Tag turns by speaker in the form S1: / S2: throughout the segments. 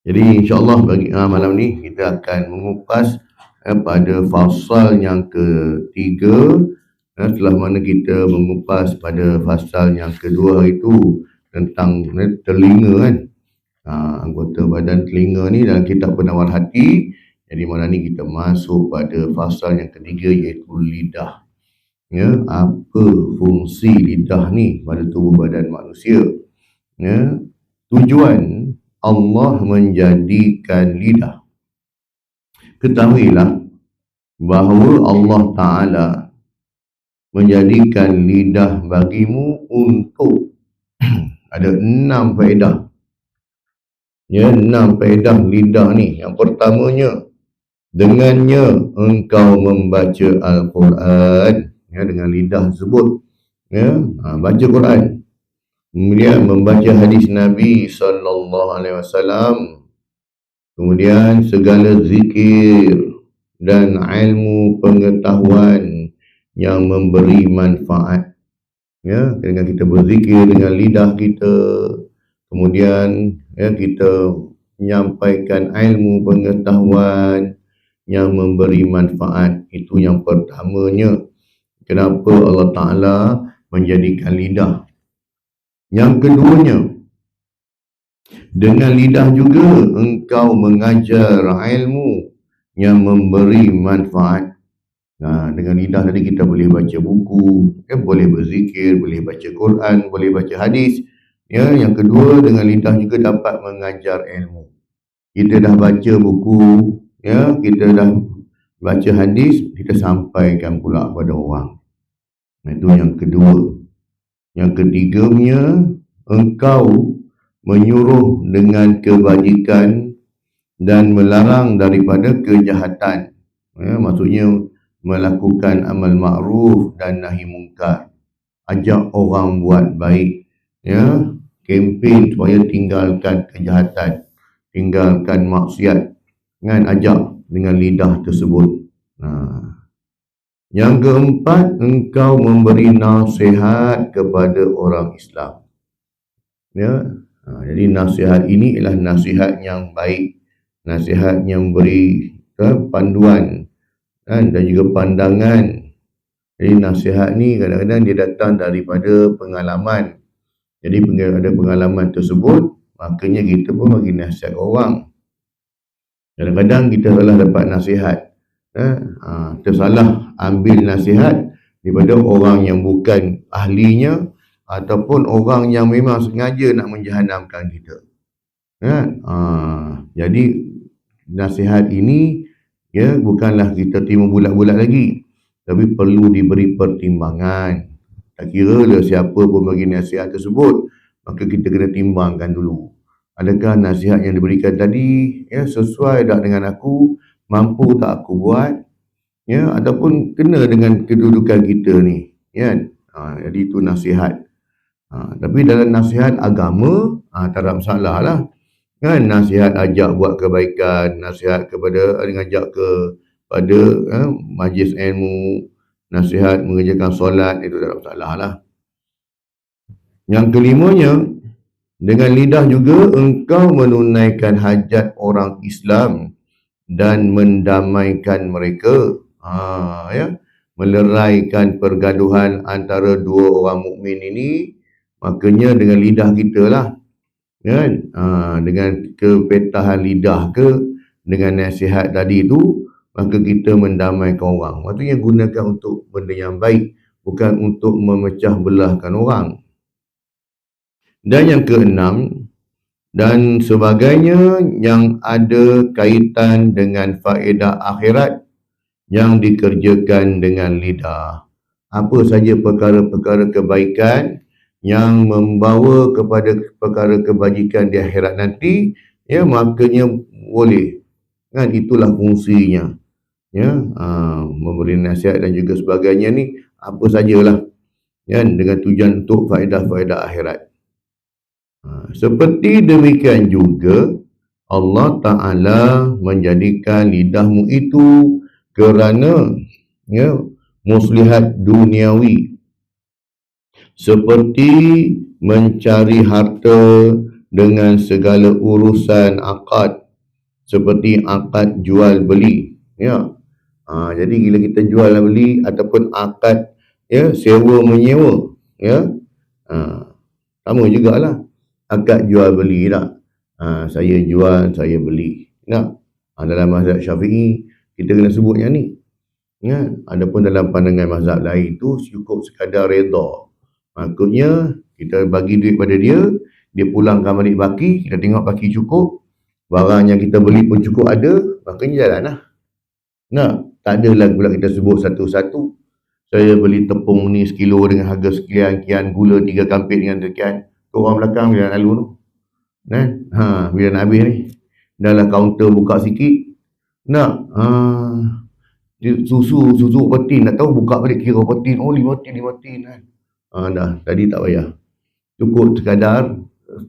S1: Jadi insyaAllah malam ni kita akan mengupas pada fasal yang ketiga, setelah mana kita mengupas pada fasal yang kedua itu tentang telinga kan, anggota badan telinga ni dalam kitab Penawar Hati. Jadi malam ni kita masuk pada fasal yang ketiga, iaitu lidah. Ya, apa fungsi lidah ni pada tubuh badan manusia? Ya, tujuan Allah menjadikan lidah. Ketahuilah bahawa Allah Ta'ala menjadikan lidah bagimu untuk ada 6 faedah. Ya, 6 faedah lidah ni. Yang pertamanya, dengannya engkau membaca Al-Quran. Ya, dengan lidah tersebut, ya, baca Quran. Kemudian membaca hadis Nabi SAW. Kemudian segala zikir dan ilmu pengetahuan yang memberi manfaat. Ya, dengan kita berzikir dengan lidah kita, kemudian ya, kita menyampaikan ilmu pengetahuan yang memberi manfaat. Itu yang pertamanya. Kenapa Allah Ta'ala menjadikan lidah? Yang keduanya, dengan lidah juga engkau mengajar ilmu yang memberi manfaat. Dengan lidah tadi kita boleh baca buku, boleh berzikir, boleh baca Quran, boleh baca hadis. Ya, yang kedua, dengan lidah juga dapat mengajar ilmu. Kita dah baca buku, ya, kita dah baca hadis, kita sampaikan pula pada orang. Itu yang kedua. Yang ketiganya, engkau menyuruh dengan kebajikan dan melarang daripada kejahatan. Ya, maksudnya melakukan amal ma'ruf dan nahi mungkar. Ajak orang buat baik. Ya, kempen supaya tinggalkan kejahatan, tinggalkan maksiat. Kan, ajak dengan lidah tersebut. Yang keempat, engkau memberi nasihat kepada orang Islam. Ya, jadi nasihat ini ialah nasihat yang baik, nasihat yang beri panduan dan juga pandangan. Jadi nasihat ni kadang-kadang dia datang daripada pengalaman. Jadi ada pengalaman tersebut, makanya kita pun bagi nasihat orang. Kadang-kadang kita salah dapat nasihat, tersalah ambil nasihat daripada orang yang bukan ahlinya, ataupun orang yang memang sengaja nak menjahanamkan kita. Jadi nasihat ini, ya, bukanlah kita terima bulat-bulat lagi, tapi perlu diberi pertimbangan. Tak kira lah siapa pun bagi nasihat tersebut, maka kita kena timbangkan dulu. Adakah nasihat yang diberikan tadi, ya, sesuai tak dengan aku, mampu tak aku buat, ya, ataupun kena dengan kedudukan kita ni, ya. Jadi itu nasihat. Tapi dalam nasihat agama, tak ada masalah lah. Kan, nasihat ajak buat kebaikan, nasihat kepada, ngajak kepada majlis ilmu, nasihat mengerjakan solat, itu tak ada masalah lah. Yang kelimanya, dengan lidah juga engkau menunaikan hajat orang Islam dan mendamaikan mereka. Ya, meleraikan pergaduhan antara dua orang mukmin ini, makanya dengan lidah kita lah. Kan? Dengan kepetahan lidah ke, dengan nasihat tadi itu, maka kita mendamaikan orang. Maksudnya gunakan untuk benda yang baik, bukan untuk memecah belahkan orang. Dan yang keenam, dan sebagainya yang ada kaitan dengan faedah akhirat yang dikerjakan dengan lidah. Apa saja perkara-perkara kebaikan yang membawa kepada perkara kebajikan di akhirat nanti, ya, makanya boleh. Kan, itulah fungsinya. Ya, memberi nasihat dan juga sebagainya ni, apa sajalah, kan, dengan tujuan untuk faedah-faedah akhirat. Seperti demikian juga Allah Ta'ala menjadikan lidahmu itu kerana, ya, muslihat duniawi, seperti mencari harta dengan segala urusan akad seperti akad jual beli. Ya. Jadi bila kita jual beli ataupun akad sewa menyewa, sama jugalah akad jual beli lah. Saya jual, saya beli. Dalam mazhab Syafi'i kita kena sebut yang ni. Adapun dalam pandangan mazhab lain tu cukup sekadar redha. Maksudnya kita bagi duit pada dia pulangkan balik baki, kita tengok baki cukup, barang yang kita beli pun cukup ada, makanya jalan lah. Tak adalah pula kita sebut satu-satu. Saya beli tepung ni sekilo dengan harga sekian, gula 3 kampit dengan sekian. Orang belakang bila nak lalu tu. Bila nak habis ni. Dah lah kaunter buka sikit. Susu petin, nak tahu buka balik kira petin, 5 tin kan. Dah, tadi tak payah. Cukup sekadar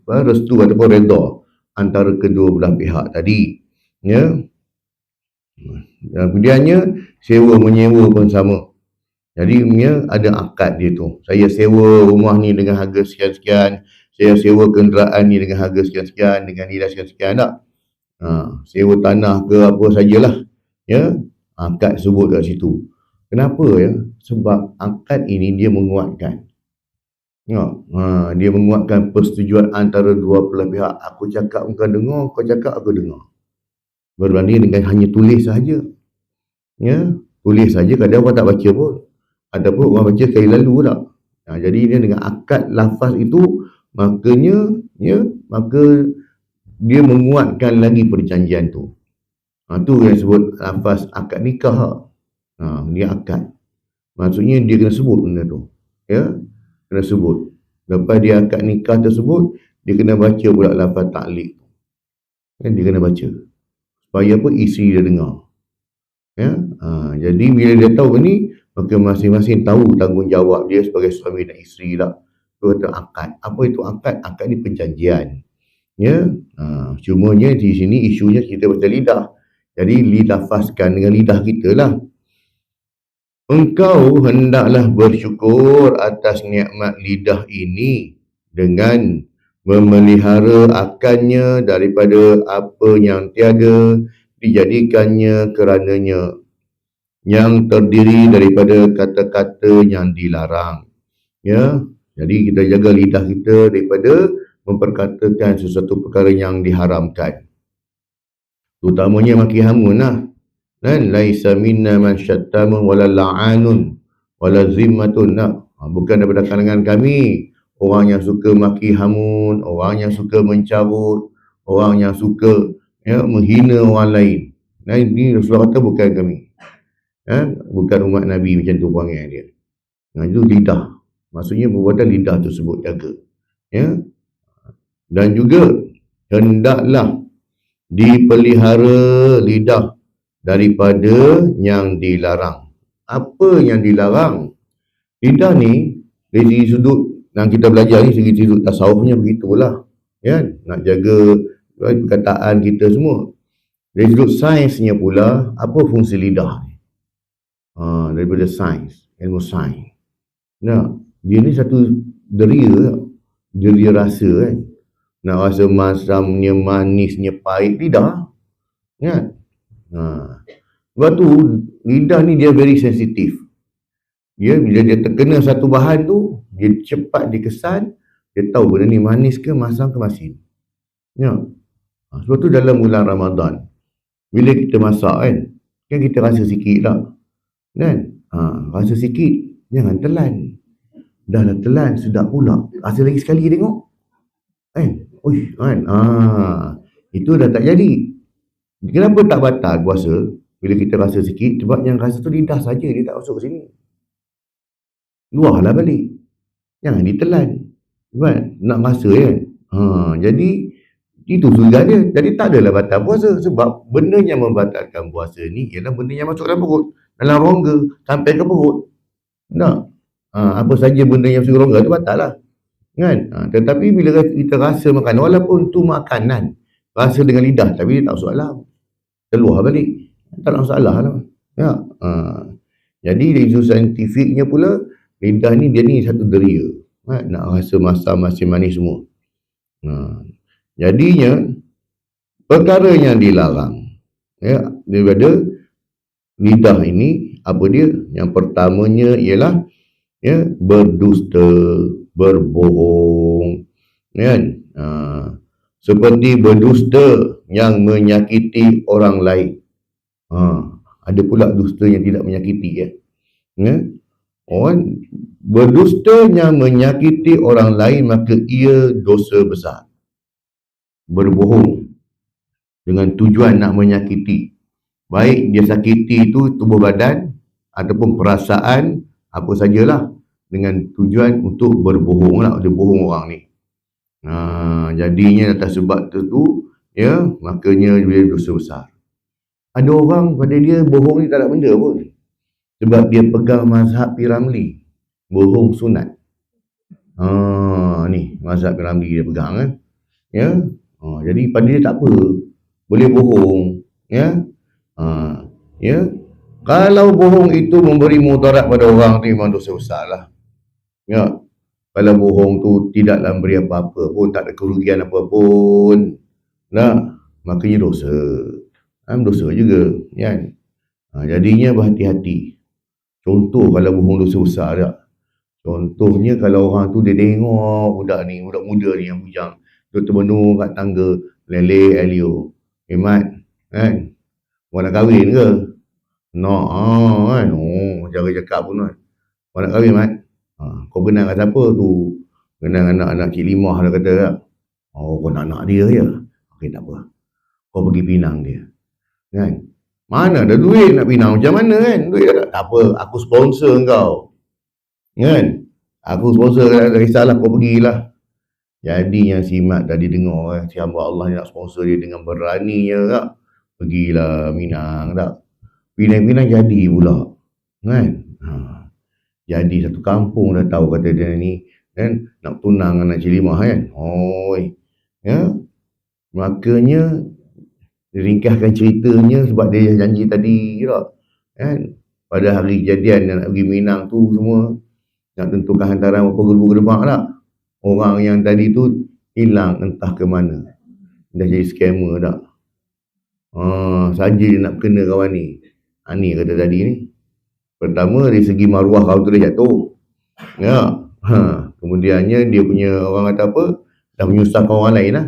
S1: restu ataupun redha antara kedua belah pihak tadi. Kemudiannya sewa menyewa pun sama. Jadi ada akad dia tu. Saya sewa rumah ni dengan harga sekian-sekian, saya sewa kenderaan ni dengan harga sekian-sekian, dengan nilai sekian-sekian tak. Sewa tanah ke apa sajalah. Akad sebut kat situ. Kenapa Sebab akad ini dia menguatkan. Dia menguatkan persetujuan antara dua belah pihak. Aku cakap kau dengar, kau cakap aku dengar. Berbanding dengan hanya tulis sahaja. Tulis saja kadang orang tak baca pun. Ataupun orang baca sekali lalu tak. Jadi dia dengan akad lafaz itu, makanya maka dia menguatkan lagi perjanjian tu. Tu yang sebut lafaz akad nikah. Dia akad. Maksudnya dia kena sebut benda tu. Kena sebut. Lepas dia akad nikah tersebut, dia kena baca pula lafaz ta'liq. Dia kena baca. Supaya apa? Isteri dia dengar. Jadi bila dia tahu ni, maka masing-masing tahu tanggungjawab dia sebagai suami dan isteri lah. Itu kata akad. Apa itu akad? Akad ni perjanjian. Cumanya di sini isunya kita pasal lidah. Jadi lafazkan dengan lidah kita lah. Engkau hendaklah bersyukur atas nikmat lidah ini dengan memelihara akannya daripada apa yang tiada dijadikannya kerananya, yang terdiri daripada kata-kata yang dilarang. Jadi kita jaga lidah kita daripada memperkatakan sesuatu perkara yang diharamkan. Terutamanya maki hamun lah. Laisa minna man syattamun wala la'anun wala zimmatun. Bukan daripada kalangan kami orang yang suka maki hamun, orang yang suka mencabut, orang yang suka menghina orang lain. Ini Rasulullah kata bukan kami. Bukan umat Nabi macam tu perangai dia. Itu lidah. Maksudnya perbuatan lidah tersebut jaga. Dan juga hendaklah dipelihara lidah daripada yang dilarang. Apa yang dilarang? Lidah ni dari sudut yang kita belajar ni, segi sudut tasawufnya begitulah. Nak jaga perkataan kita semua. Dari sudut sainsnya pula, apa fungsi lidah? Daripada sains, ilmu sains. Dia ni satu deria rasa kan. Nak rasa masamnya, manisnya, pahit, lidah. Sebab tu lidah ni dia very sensitif. Bila dia terkena satu bahan tu, dia cepat dikesan, dia tahu benda ni manis ke, masam ke, masin. Sebab tu dalam bulan Ramadan, bila kita masak kan kita rasa sikit lah. Rasa sikit, jangan telan. Dah lah telan, sedap pula. Rasa lagi sekali tengok. Itu dah tak jadi. Kenapa tak batal puasa? Bila kita rasa sikit, sebab yang rasa tu lidah saja, dia tak masuk ke sini. Luarlah balik. Jangan ditelan. Sebab nak rasa kan. Jadi itu sudah dia. Jadi tak adalah batal puasa. Sebab benda yang membatalkan puasa ni ialah benda yang masuk dalam perut, dalam rongga, sampai ke perut. Apa saja benda yang masuk rongga tu batal lah. Tetapi bila kita rasa makan, walaupun tu makanan, rasa dengan lidah, tapi dia tak masuk alam, keluar balik, tak ada masalah lah. Jadi dari sudut saintifiknya pula, lidah ni dia ni satu deria. Nak rasa masam, masin, manis semua. Jadinya perkara yang dilarang daripada lidah ini apa dia? Yang pertamanya ialah berdusta, berbohong, kan? Seperti berdusta yang menyakiti orang lain. Ada pula dusta yang tidak menyakiti orang berdusta yang menyakiti orang lain, maka ia dosa besar. Berbohong dengan tujuan nak menyakiti, baik dia sakiti itu tubuh badan ataupun perasaan, apa sajalah, dengan tujuan untuk berbohong lah, dia bohong orang ni. Jadinya atas sebab itu makanya dia dosa besar. Ada orang pada dia bohong ni tak ada benda pun, sebab dia pegang mazhab Piramli, bohong sunat. Ni mazhab Piramli dia pegang kan. Jadi pada dia tak apa, boleh bohong. Kalau bohong itu memberi mudarat pada orang tu, memang dosa besar lah. Kalau bohong tu tidaklah memberi apa-apa pun, tak ada kerugian apa pun, makanya dosa. Dosa juga kan. Jadinya berhati-hati. Contoh kalau bohong dosa besar tak. Contohnya kalau orang tu dia tengok budak muda ni yang bujang, dia terbenung kat tangga, leleh Elio, Mat kan, orang nak kahwin ke? Nak kan. Cara cakap pun kan, orang nak kahwin Mat. Kau kenal kat siapa tu? Kenal anak-anak Cik Limah, dia kata tak. Kau nak anak dia je. Okey, tak apa, kau pergi pinang dia kan. Mana ada duit nak pinang, macam mana kan? Duit tak apa, aku sponsor kau kan. Aku sponsor, tak kisahlah, kau pergilah. Jadi yang si Mat tadi dengar si hamba Allah nak sponsor dia dengan beraninya tak, pergilah Minang tak. Pinang-pinang jadi pula kan. Jadi satu kampung dah tahu kata dia ni kan nak tunang anak Cik Limah kan. Makanya ringkaskan ceritanya, sebab dia janji tadi tak kan, pada hari kejadian nak pergi Minang tu semua, nak tentukan hantaran berapa gerbuk-gerbak tak. Orang yang tadi tu hilang entah ke mana, dah jadi scammer tak. Saja dia nak kena kawan ni. Ni kata tadi ni, pertama dari segi maruah kau tu dah jatuh kemudiannya dia punya orang kata apa, dah menyusahkan orang lain lah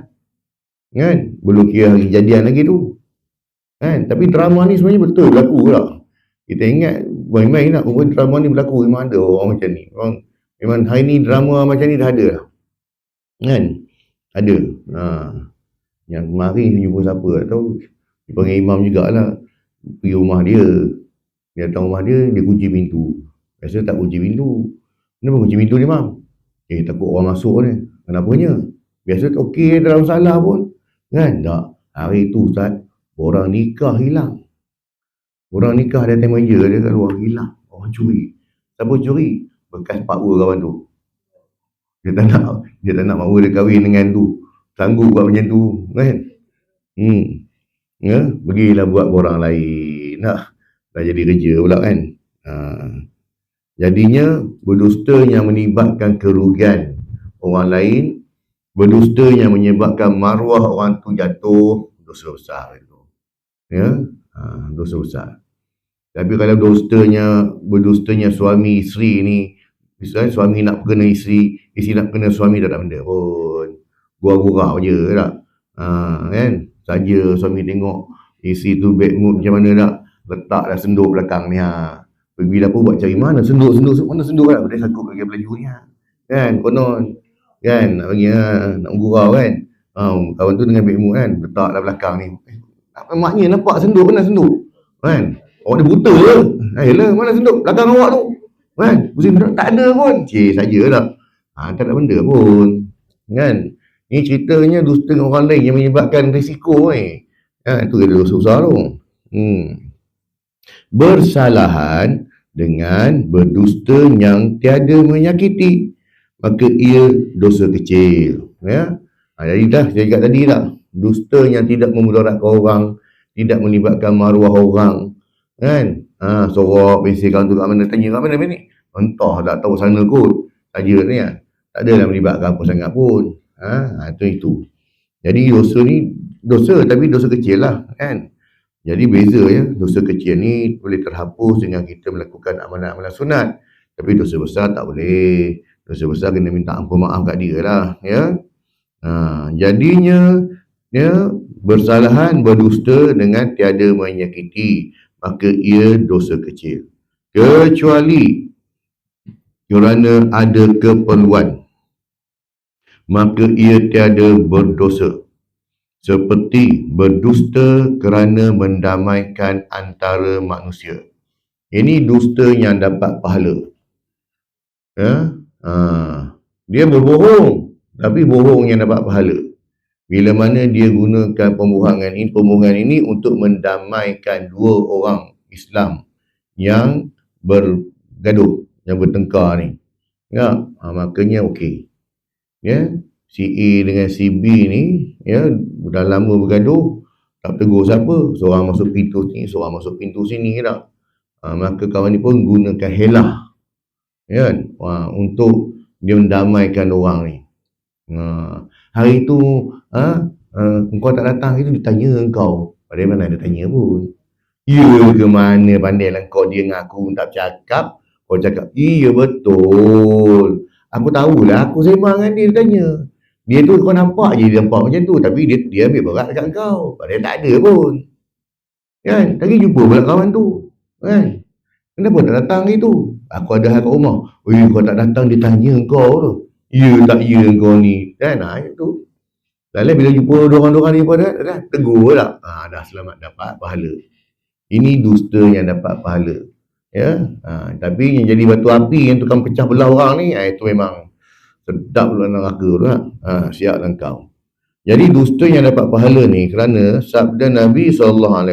S1: kan. Belum kira hari kejadian lagi tu kan. Tapi drama ni sebenarnya betul berlaku tak. Kita ingat main-main nak drama ni berlaku, memang ada orang macam ni. Memang hari ni drama macam ni dah ada lah kan. Ada yang kemarin jumpa siapa tak tahu, dipanggil imam jugalah, pergi rumah dia datang rumah dia, dia kunci pintu. Biasa tak kunci pintu. Kenapa kunci pintu ni, Mam? Takut orang masuk ni. Kenapanya? Biasa tak okey, dalam salah pun kan. Tak, hari tu Ustaz, orang nikah hilang. Orang nikah ada atas meja dia kat luar, hilang. Orang curi. Siapa curi? Bekas pakwa kawan tu. Dia tak nak makwa dia kahwin dengan tu, sanggup buat macam tu kan. Pergilah buat orang lain dah jadi kerja pula kan. Jadinya berdusta yang menyebabkan kerugian orang lain, berdusta yang menyebabkan maruah orang tu jatuh, dosa besar itu. Dosa besar. Tapi kalau berdustanya suami isteri ni, misalnya suami nak kena isteri nak kena suami, tak ada benda pun, gurau-gurau je tak. Kan, saja suami tengok isteri tu bad mood macam mana tak, letaklah senduk belakang ni pergi dapur buat cari mana senduk mana senduk kan, boleh sakut bagi baju ni kan, konon kan nak bagi nak gurau kan. Kawan tu dengan bad mood kan, letaklah belakang ni. Apa maknya nampak senduk, mana senduk kan, orang dia buta je. Yelah, mana senduk belakang awak tu kan, pusing tak ada pun, saja tak. Tak ada benda pun kan. Ni ceritanya dusta dengan orang lain yang menyebabkan risiko itu ada dosa besar tu. Bersalahan dengan berdusta yang tiada menyakiti, maka ia dosa kecil jadi dah saya cakap tadi tak, dusta yang tidak memudaratkan orang, tidak melibatkan maruah orang kan. Sorok pensel kawan tu kat mana, tanya kat mana ni, entah, tak tahu sana kot saja ni tak adalah melibatkan apa sangat pun. Itu. Jadi dosa ni dosa, tapi dosa kecil lah kan. Jadi beza ya, dosa kecil ni boleh terhapus dengan kita melakukan amalan-amalan sunat. Tapi dosa besar tak boleh. Dosa besar kena minta ampun maaf kat dia lah ya. Jadinya ya, bersalahan berdusta dengan tiada menyakiti, maka ia dosa kecil. Kecuali kerana ada keperluan, maka ia tiada berdosa. Seperti berdusta kerana mendamaikan antara manusia. Ini dusta yang dapat pahala. Ya? Dia berbohong, tapi bohong yang dapat pahala. Bila mana dia gunakan pembohongan ini untuk mendamaikan dua orang Islam yang bergaduh, yang bertengkar ni. Ya, makanya okey. Ya, si A dengan si B ni ya dah lama bergaduh, tak tegur siapa, seorang masuk pintu sini, seorang masuk pintu sini tak. Maka kawan ni pun gunakan helah ya, untuk dia mendamaikan orang ni. Hari tu engkau tak datang, itu ditanya engkau, padahal mana ada tanya pun. Ya ke mana pandailah kau, dia ngaku tak bercakap, kau cakap iya betul. Aku tahulah, aku sembang dengan dia, tanya. Dia tu kau nampak je dia nampak macam tu, tapi dia ambil berat dekat kau. Padahal tak ada pun. Kan? Tadi jumpa pula kawan tu. Kan? Kenapa tak datang itu? Aku ada hal kat rumah. Kau tak datang, dia tanya kau tu. Ya tak ya kau ni. Kan? Itu. Lalu bila jumpa orang-orang ni pada tegur tak? Dah selamat dapat pahala. Ini dusta yang dapat pahala. Ya, tapi yang jadi batu api yang tukang pecah belah orang ni, itu memang sedap lu neraka tu lah. Siaplah kau. Jadi dusta yang dapat pahala ni kerana sabda Nabi SAW,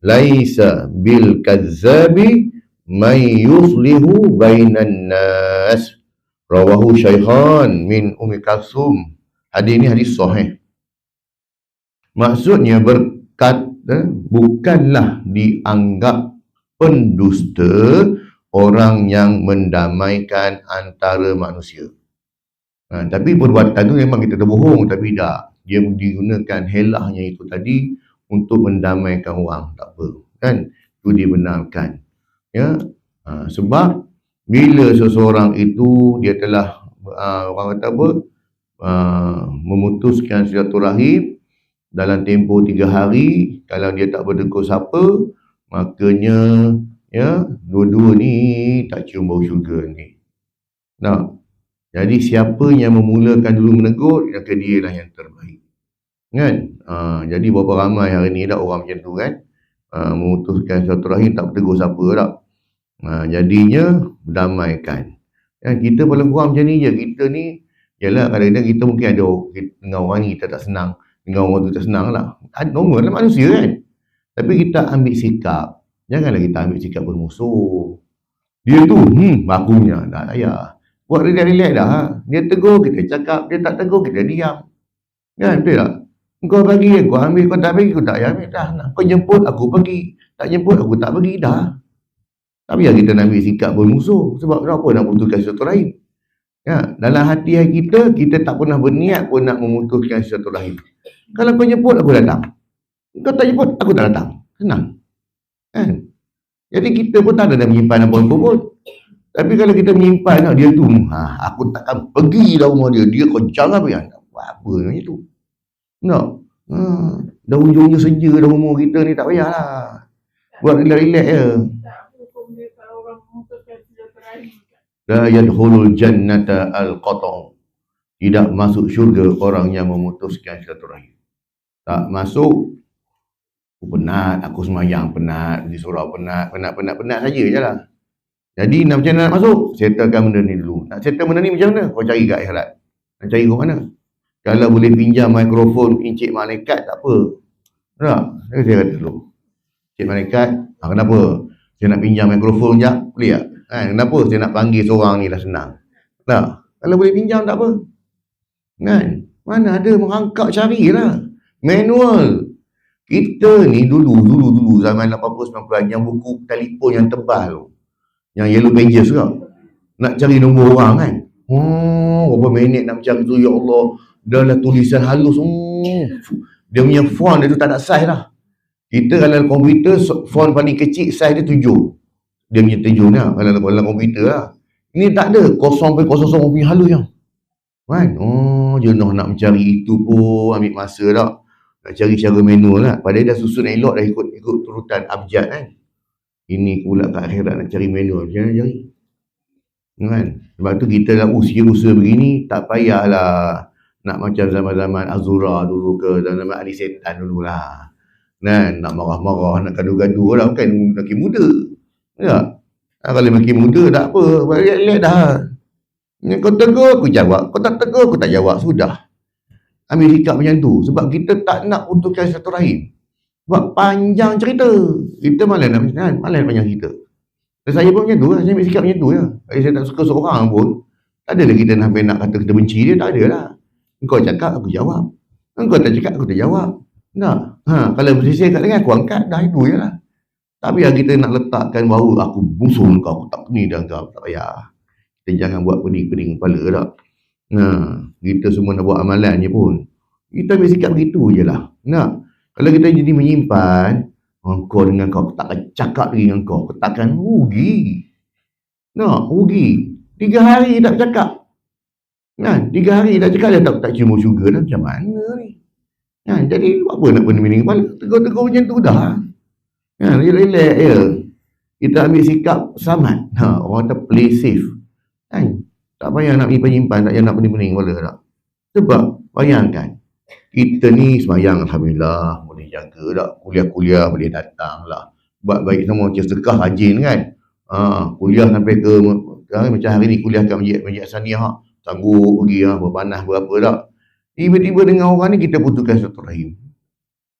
S1: laisa bil kazzabi may yuslihu bainan nas. Rawahu Shaykhan min Ummi Kalsum. Hadis ni hadis sahih. Maksudnya bukanlah dianggap pendusta orang yang mendamaikan antara manusia. Tapi perbuatan tu memang kita terbohong, tapi tak. Dia digunakan helahnya itu tadi untuk mendamaikan orang, tak apa. Kan? Itu dibenarkan. Ya? Sebab bila seseorang itu dia telah orang kata apa? Memutuskan silaturahim dalam tempoh 3 hari, kalau dia tak bertegur siapa, makanya ya dua-dua ni tak cium bau syurga ni. Jadi siapa yang memulakan dulu menegur, maka dia lah yang terbaik. Kan? Jadi berapa ramai hari ni dah orang macam tu kan? Memutuskan silaturahim tak bertegur siapa tak. Jadinya damaikan. Kita paling kurang macam ni je. Kita ni yalah, kadang-kadang kita mungkin ada dengan orang ni kita tak senang, dengan orang tu tak senang lah. Normal lah manusia kan. Tapi kita ambil sikap. Janganlah kita ambil sikap bermusuh. Dia tu, bakunya. Tak payah. Buat relax-relax dah. Dia tegur, kita cakap. Dia tak tegur, kita diam. Kan, betul tak? Kau bagi, kau ambil. Kau tak bagi, kau tak payah ambil dah. Kau jemput, aku pergi. Tak jemput, aku tak pergi dah. Tak payah kita nak ambil sikap bermusuh. Sebab kenapa nak putuskan silaturahim? Ya, dalam hati kita, kita tak pernah berniat pun nak memutuskan silaturahim. Kalau kau jemput, aku datang. Kau tak jemput, aku tak datang. Senang. Kan? Jadi kita pun tak ada nak menyimpan apa-apa pun. Tapi kalau kita menyimpan dia tu, aku takkan pergi dah rumah dia. Dia kau jangan pergi. Apa macam tu. Dah ujungnya senja dah rumah kita ni, tak payahlah. Buat relax-relax je. La yadkhulul jannata al-qata'. Tidak masuk syurga orang yang memutuskan silaturahim. Tak masuk. Aku penat, aku semayang penat, di surau penat saja je lah. Jadi macam mana nak masuk? Settlekan benda ni dulu. Nak settle benda ni macam mana? Kau cari kat akhirat. Nak cari ke mana? Kalau boleh pinjam mikrofon Encik Malaikat, tak apa. Tak? Saya kata dulu. Encik Malaikat, kenapa? Saya nak pinjam mikrofon sekejap, boleh tak? Kenapa saya nak panggil seorang ni dah senang? Tak? Kalau boleh pinjam, tak apa. Kan? Mana ada merangkak carilah. Manual. Kita ni dulu zaman 80-90 yang buku telefon yang tebal tu. Yang yellow pages tu. Nak cari nombor orang kan. Berapa minit nak mencari tu, ya Allah. dah lah tulisan halus. Dia punya font dia tu tak ada saiz dah. Kita kalau komputer font paling kecil saiz dia 7. Dia punya 7 ni kalau komputer lah. Ini tak ada 0.00 punya halus yang. Kan? Jenuh nak mencari itu pun ambil masa tak. Nak cari secara manual lah. Padahal dah susun elok dah ikut turutan abjad kan. Ini pula kat akhirat nak cari manual. Jangan cari. Kan? Sebab tu kita dah usaha begini tak payahlah nak macam zaman-zaman Azura dulu ke zaman Ali Setan dulu lah. Kan? Nak marah-marah, nak gaduh-gaduh lah. Bukan lelaki muda. Ya. Kalau lelaki muda tak apa. Lihat dah. Kau tegur, aku jawab. Kau tak tegur, aku tak jawab. Sudah. Ambil sikap macam tu. Sebab kita tak nak putuskan silaturahim. Sebab panjang cerita. Kita malah nak panjang cerita. Dan saya pun macam tu lah. Saya ambil sikap macam tu je. Kalau saya tak suka seorang pun, tak adalah kita nak kata kita benci dia. Tak ada lah. Engkau cakap, aku jawab. Engkau tak cakap, aku tak jawab. Tak. Kalau bersisih kat dengan aku angkat, dah itu je lah. Tapi kita nak letakkan bahawa aku musuh kau, aku tak ni dan kau. Tak payah. Kita jangan buat pening-pening kepala tak. Kita semua nak buat amalan je pun. Kita ambil sikap begitu je lah. Kalau kita jadi menyimpan, kau dengan kau, aku takkan cakap lagi dengan kau. Aku takkan rugi. Rugi. 3 hari tak cakap. 3 hari tak cakap, dia tak cium syurga dah. Macam mana ni? Jadi apa nak pening-pening kepala? Tegur-tegur macam tu dah. Relax je. Kita ambil sikap selamat. Orang kata play safe. Tak payah nak menyimpan, tak payah nak pening-pening kepala tak. Sebab bayangkan, kita ni semayang Alhamdulillah, boleh jaga tak. Kuliah-kuliah boleh datang lah. Buat baik semua, macam sedekah rajin kan. Kuliah sampai ke, macam hari ni kuliah kat Masjid Saniyah, sanggup pergi berpanas berapa tak. Tiba-tiba dengan orang ni kita putuskan silaturahim.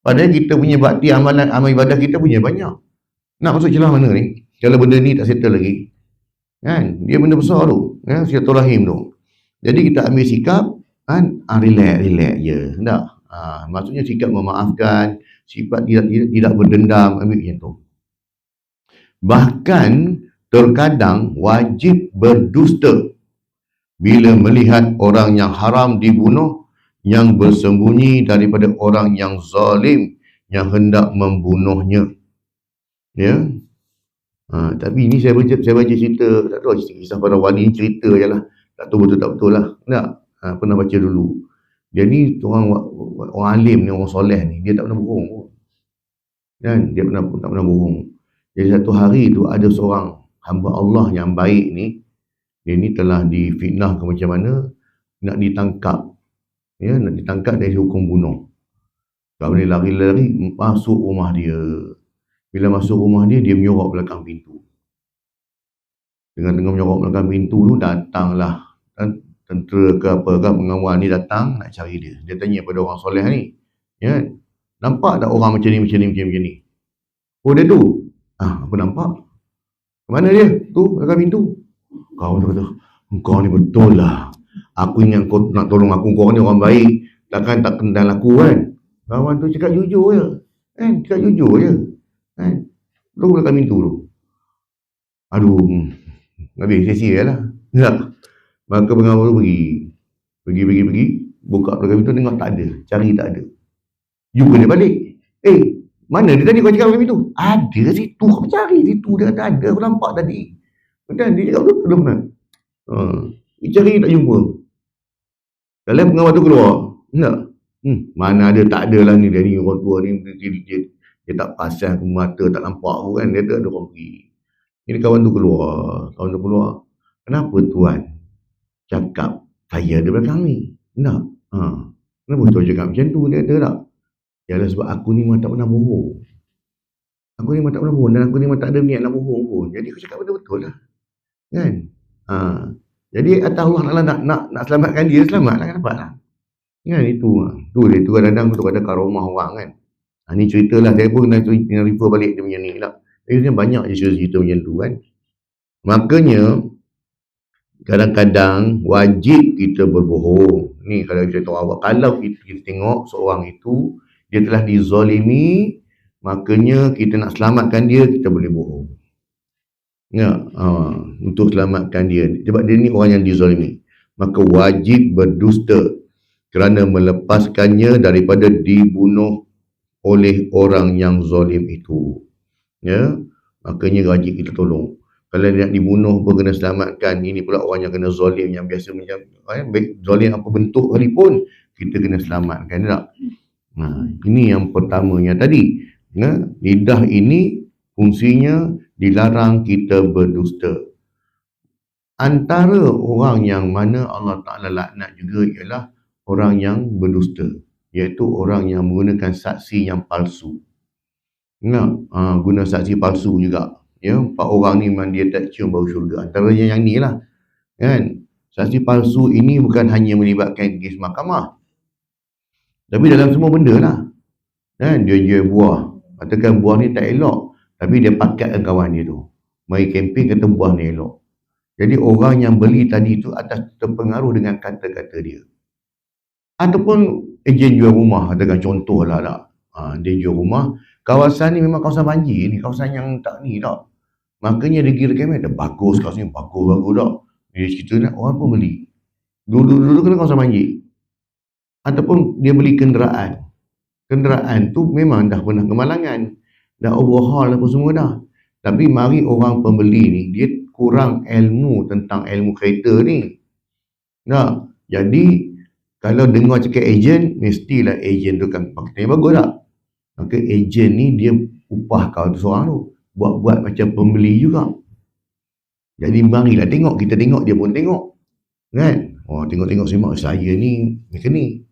S1: Padahal kita punya bakti amalan, amal ibadah kita punya banyak. Nak masuk celah mana ni? Kalau benda ni tak settle lagi. Kan? Dia benda besar tu. Silaturahim tu. Jadi kita ambil sikap, relax je. Tak? Maksudnya sikap memaafkan, sifat tidak berdendam, ambil macam tu. Bahkan terkadang wajib berdusta bila melihat orang yang haram dibunuh, yang bersembunyi daripada orang yang zalim yang hendak membunuhnya. Ya. Tapi ini saya baca cerita, tak tahu kisah para wali ni, cerita je lah. Tak tahu betul tak betul lah. Tak. Pernah baca dulu. Dia ni orang alim ni, orang soleh ni, dia tak pernah bohong pun. Kan? Dia tak pernah bohong. Jadi satu hari tu ada seorang hamba Allah yang baik ni, dia ni telah difitnah ke macam mana, nak ditangkap. Ya, nak ditangkap dari hukum bunuh. Kalau dia lari-lari masuk rumah dia. Bila masuk rumah dia, dia menyorok belakang pintu. Dengan menyorok belakang pintu tu, datanglah tentera ke apa ke pengawal ni datang nak cari dia. Dia tanya pada orang soleh ni, ya, nampak tak orang macam ni? Oh, dia tu. Apa nampak? Mana dia? Tu belakang pintu. Kau kata, kau ni betul lah. Aku ingat kau nak tolong aku, kau ni orang baik. Takkan tak kenal aku kan? Kawan tu cakap jujur je. Cakap jujur je. Tu belakang pintu tu. Aduh, habis sesi lah. Maka pengawal tu pergi. Buka belakang pintu, tengok tak ada. Cari tak ada. Jumpa dia balik. Mana dia tadi kau cakap belakang pintu? Ada situ, kau cari situ. Dia kata ada, aku nampak tadi. Kan dia cakap belum kan? Dia cari tak jumpa. Kalau pengawal tu keluar, tak? Mana ada, tak ada lah ni. Dia ni orang tua ni, dia tak pasang ke mata, tak nampak pun kan. Dia tak ada orang pergi. Ini kawan tu keluar. Kenapa tuan cakap saya ada belakang ni? Tak? Kenapa tuan cakap macam tu? Dia kata tak? Yalah sebab aku ni memang tak pernah bohong. Dan aku ni memang tak ada niat nak bohong pun. Jadi aku cakap betul-betul lah. Kan? Jadi atas Allah nak selamatkan dia, selamat lah, kenapa lah. Kan itu. Tu kadang-kadang tu ada karomah orang kan. Ni cerita lah, saya pun nak refer balik dia punya ni lah. Jadi banyak je cerita macam tu kan. Makanya kadang-kadang wajib kita berbohong. Ni kalau kita tahu awak, kalau kita tengok seorang itu dia telah dizalimi, makanya kita nak selamatkan dia, kita boleh bohong. Ya, untuk selamatkan dia. Sebab dia ni orang yang dizalimi. Maka wajib berdusta kerana melepaskannya daripada dibunuh oleh orang yang zalim itu. Ya, makanya wajib kita tolong. Kalau dia nak dibunuh pun kena selamatkan. Ini pula orang yang kena zalim, yang biasa macam zalim apa bentuk sekalipun, kita kena selamatkan, tak? Ini yang pertamanya tadi. Lidah ini fungsinya dilarang kita berdusta. Antara orang yang mana Allah Ta'ala laknat juga ialah orang yang berdusta, iaitu orang yang menggunakan saksi yang palsu. Guna saksi palsu juga. Ya, 4 orang ni memang dia tak cium bau syurga. Antaranya yang ni lah. Kan? Saksi palsu ini bukan hanya melibatkan kes mahkamah, tapi dalam semua benda lah. Kan? Dia jual buah. Katakan buah ni tak elok, tapi dia pakatkan kawan dia tu. Mari kempen kata buah ni elok. Jadi orang yang beli tadi tu atas terpengaruh dengan kata-kata dia. Ataupun ejen jual rumah, katakan contoh lah tak. Dia jual rumah, kawasan ni memang kawasan banjir ni, kawasan yang tak ni tak. Makanya dia kira kamera, bagus kawasan ni, bagus tak. Dia cerita nak orang pun beli. Dulu kena kawasan banjir. Ataupun dia beli kenderaan. Kenderaan tu memang dah pernah kemalangan, dah overhaul apa semua dah. Tapi mari orang pembeli ni, dia kurang ilmu tentang ilmu kereta ni. Jadi kalau dengar cakap ejen, mestilah ejen tu kan pakai yang bagus tak? Maka ejen ni dia upah kau tu seorang tu, buat macam pembeli juga. Jadi marilah tengok, kita tengok, dia pun tengok. Kan? Tengok semak, saya ni mekanik,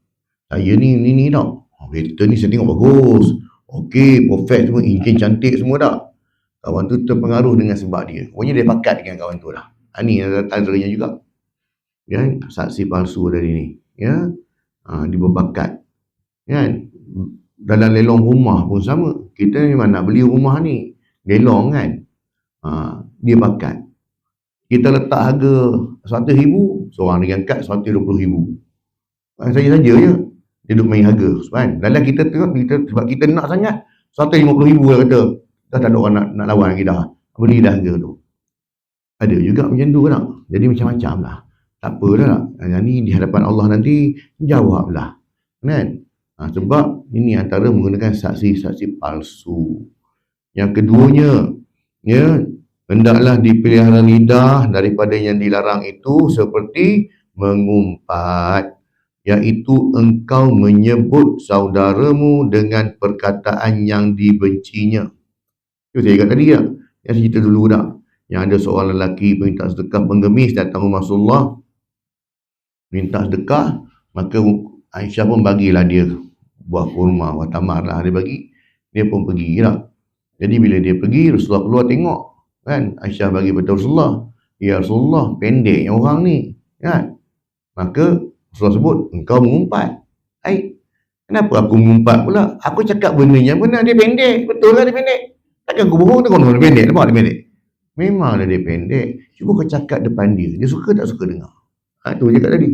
S1: saya ni tak. Kereta ni saya tengok bagus, okey, perfect semua, enjin cantik semua tak. Kawan tu terpengaruh dengan sebab dia. Pokoknya dia pakat dengan kawan tu lah. Ini antaranya juga. Ya, saksi palsu tadi ni. Ya, dia berbakat. Kan? Dalam lelong rumah pun sama. Kita memang nak beli rumah ni, lelong kan. Dia bakat. Kita letak harga 100,000, seorang dengan kad 120,000. Saya saja je. Dia duduk main harga. Kan? Dalam kita tengok, sebab kita nak sangat, 150,000 lah kata. Dah tak ada orang nak lawan lagi dah. Beli dah harga tu. Ada juga macam tu tak? Jadi macam-macam lah. Tak apa dah. Yang ni di hadapan Allah nanti, jawablah. Kan? Sebab ini antara menggunakan saksi-saksi palsu. Yang keduanya, ya, hendaklah dipelihara lidah daripada yang dilarang itu seperti mengumpat, iaitu engkau menyebut saudaramu dengan perkataan yang dibencinya. Itu saya kata tadi tak? Yang cerita dulu tak? Yang ada seorang lelaki minta sedekah pengemis datang rumah Rasulullah, minta sedekah, maka Aisyah pun bagilah dia buah kurma, buah tamar lah dia bagi. Dia pun pergi tak? Jadi bila dia pergi, Rasulullah keluar tengok. Kan? Aisyah bagi pada Rasulullah. Ya Rasulullah, pendeknya orang ni. Kan? Maka Rasulullah sebut, engkau mengumpat. Kenapa aku mengumpat pula? Aku cakap benda yang benar, dia pendek. Betul lah dia pendek. Takkan aku bohong tu kalau dia pendek. Nampak dia pendek? Memanglah dia pendek. Cuba kau cakap depan dia. Dia suka tak suka dengar? Tu je kat tadi.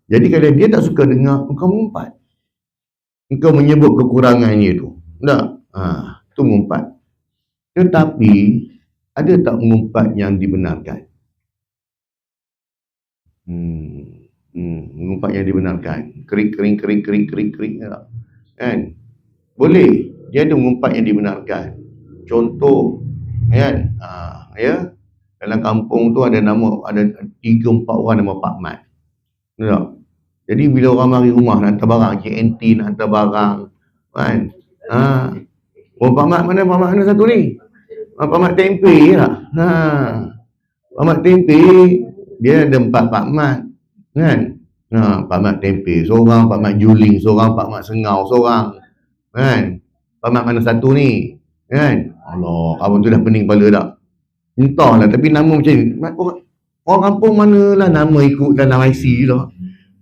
S1: Jadi kalau dia tak suka dengar, engkau mengumpat. Engkau menyebut kekurangannya tu. Tu mengumpat. Tetapi, ada tak mengumpat yang dibenarkan? Mengumpat yang dibenarkan. Kerik. Kan? Boleh. Dia ada mengumpat yang dibenarkan. Contoh, kan? Ya, dalam kampung tu ada 3-4 orang nama Pak Mat. Tak? Jadi bila orang mari rumah nak hantar barang, JNT nak hantar barang, kan? Pak Mat mana satu ni? Pak Mat tempe lah. Pak Mat tempe, dia ada 4 Pak Mat, kan? Pak Mat tempe seorang, Pak Mat juling seorang, Pak Mat sengau seorang, kan? Pak Mat mana satu ni, kan? Allah, abang tu dah pening kepala tak? Entahlah, tapi nama macam ni. Orang kampung manalah nama ikut dalam IC lah.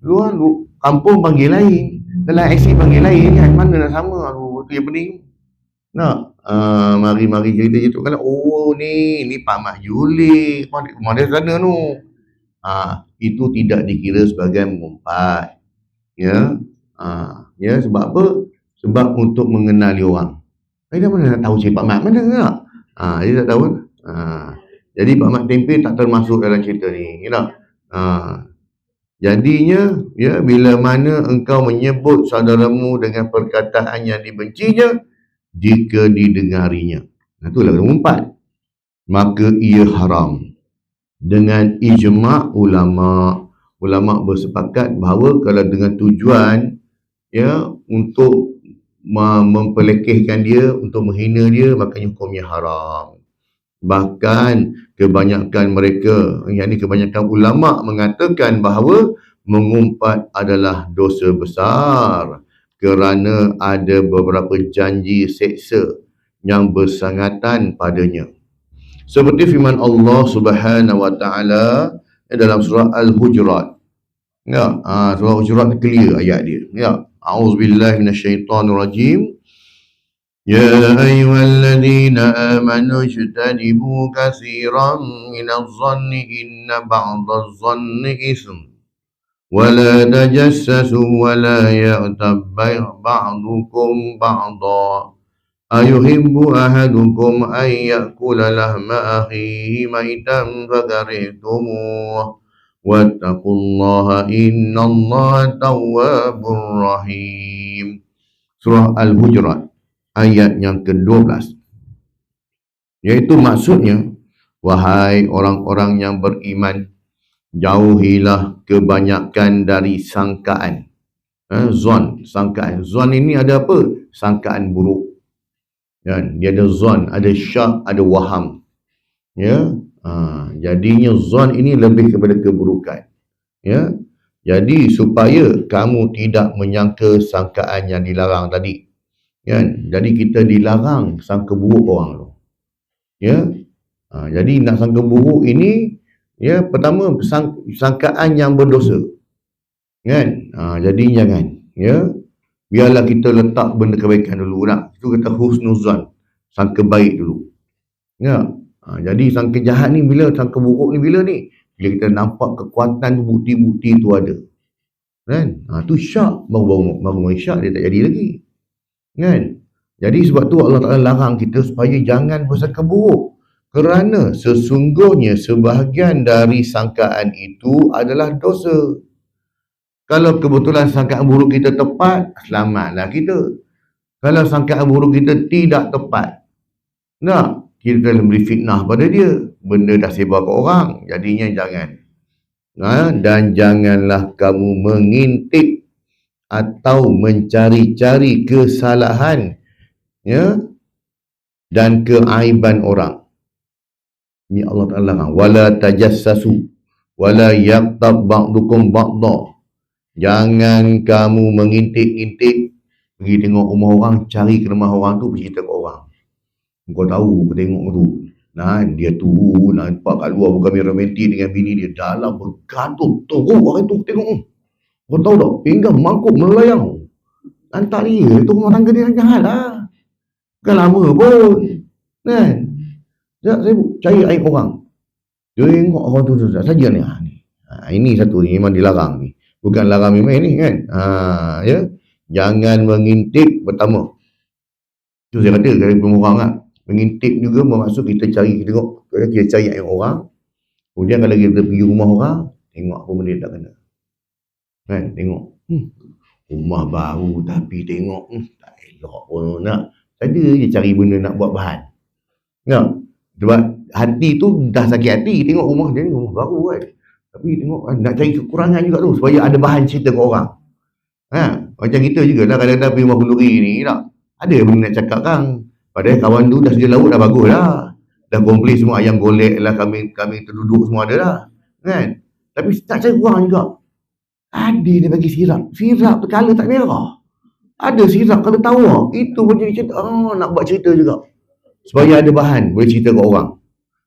S1: Luar kampung panggil lain, dalam IC panggil lain, kan? Mana nak sama? Aduh, tu yang pening. Mari cerita tu. Kalau ni Pak Mat juling, rumah dia sana tu. Itu tidak dikira sebagai mengumpat. Ya. Sebab apa? Sebab untuk mengenali orang. Dia mana nak tahu siapa Pak Mat? Mana tak? Dia tak tahu. Jadi Pak Mat tempe tak termasuk dalam cerita ni. Jadinya, ya, bila mana engkau menyebut saudaramu dengan perkataan yang dibencinya, jika didengarinya. Itulah nombor 4. Maka ia haram. Dengan ijma' ulama. Ulama bersepakat bahawa kalau dengan tujuan, ya, untuk mempelekehkan dia, untuk menghina dia, maka hukumnya haram. Bahkan kebanyakan mereka, yakni kebanyakan ulama mengatakan bahawa mengumpat adalah dosa besar kerana ada beberapa janji seksa yang bersangatan padanya. Seperti firman Allah Subhanahu wa taala dalam surah Al-Hujurat. Ya, surah Al-Hujurat clear ayat dia. Ya, a'udzubillahi minasyaitonirrajim. يا أيها الذين آمنوا اجتنبوا كثيرا من الظن إن بعض الظن إثم ولا تجسسوا ولا يغتب بعضكم بعضا أيحب أحدكم أن يأكل لحم أخيه ميتا فكرهتموه واتقوا الله إن الله تواب رحيم. Surah Al-Hujurat ayat yang ke-12. Iaitu maksudnya, wahai orang-orang yang beriman, jauhilah kebanyakan dari sangkaan. Zon, sangkaan. Zon ini ada apa? Sangkaan buruk. Kan? Dia ada zon, ada syak, ada waham. Ya, jadinya zon ini lebih kepada keburukan. Ya, jadi supaya kamu tidak menyangka sangkaan yang dilarang tadi. Kan? Jadi kita dilarang sangka buruk orang tu. Ya. Jadi nak sangka buruk ini, ya, pertama sangkaan yang berdosa. Kan? Jadi jangan, ya. Biarlah kita letak benda kebaikan dulu nak. Itu kata husnuzan, sangka baik dulu. Ya. Jadi sangka jahat ni bila, sangka buruk ni bila ni? Bila kita nampak kekuatan bukti-bukti tu ada. Kan? Tu syak, baru syak dia tak jadi lagi. Kan? Jadi sebab tu Allah Ta'ala larang kita supaya jangan bersangka buruk. Kerana sesungguhnya sebahagian dari sangkaan itu adalah dosa. Kalau kebetulan sangkaan buruk kita tepat, selamatlah kita. Kalau sangkaan buruk kita tidak tepat, kita memberi fitnah pada dia. Benda dah sebar ke orang, jadinya jangan. Dan janganlah kamu mengintip atau mencari-cari kesalahan, ya, dan keaiban orang. Ini Allah Ta'ala larang. Wala tajassasu wala yaqtab ba'dukum ba'da. Jangan kamu mengintip-intip, pergi tengok rumah orang, cari ke rumah orang tu, bercerita ke orang. Kau tahu, kau tengok tu, dia tu nampak kat luar bukan romantik dengan bini dia, dalam bergaduh teruk orang tu, tengok. Kau tahu tak, pinggang mangkuk melayang. Lantak dia, itu rumah tangga dia jahat lah. Bukan lama pun. Kan? Sekejap saya cari air orang. Tengok orang tu saja ni. Ini satu ni memang dilarang ni. Bukan larang memang ni kan. Ya. Jangan mengintip pertama. Itu saya kata dari pemurang lah. Mengintip juga bermaksud kita cari, kita tengok. Kita cari air orang. Kemudian kalau kita pergi rumah orang, tengok apa benda tak kena. Kan, tengok rumah baru tapi tengok tak elok pun nak. Ada je cari benda nak buat bahan. Sebab hati tu dah sakit hati tengok rumah dia ni rumah baru kan. Tapi tengok nak cari kekurangan juga tu supaya ada bahan cerita ke orang. Macam kita juga lah kadang-kadang pergi rumah kenduri ni tak. Ada benda nak cakap kan. Padahal kawan tu dah sedia laut dah bagus lah. Dah komplit semua, ayam golek lah, kami terduduk semua ada lah. Kan? Tapi tak cari kurang juga. Ada dia bagi sirap. Sirap tu colour tak merah. Ada sirap colour tawar. Itu pun jadi cerita. Nak buat cerita juga. Supaya ada bahan. Boleh cerita ke orang.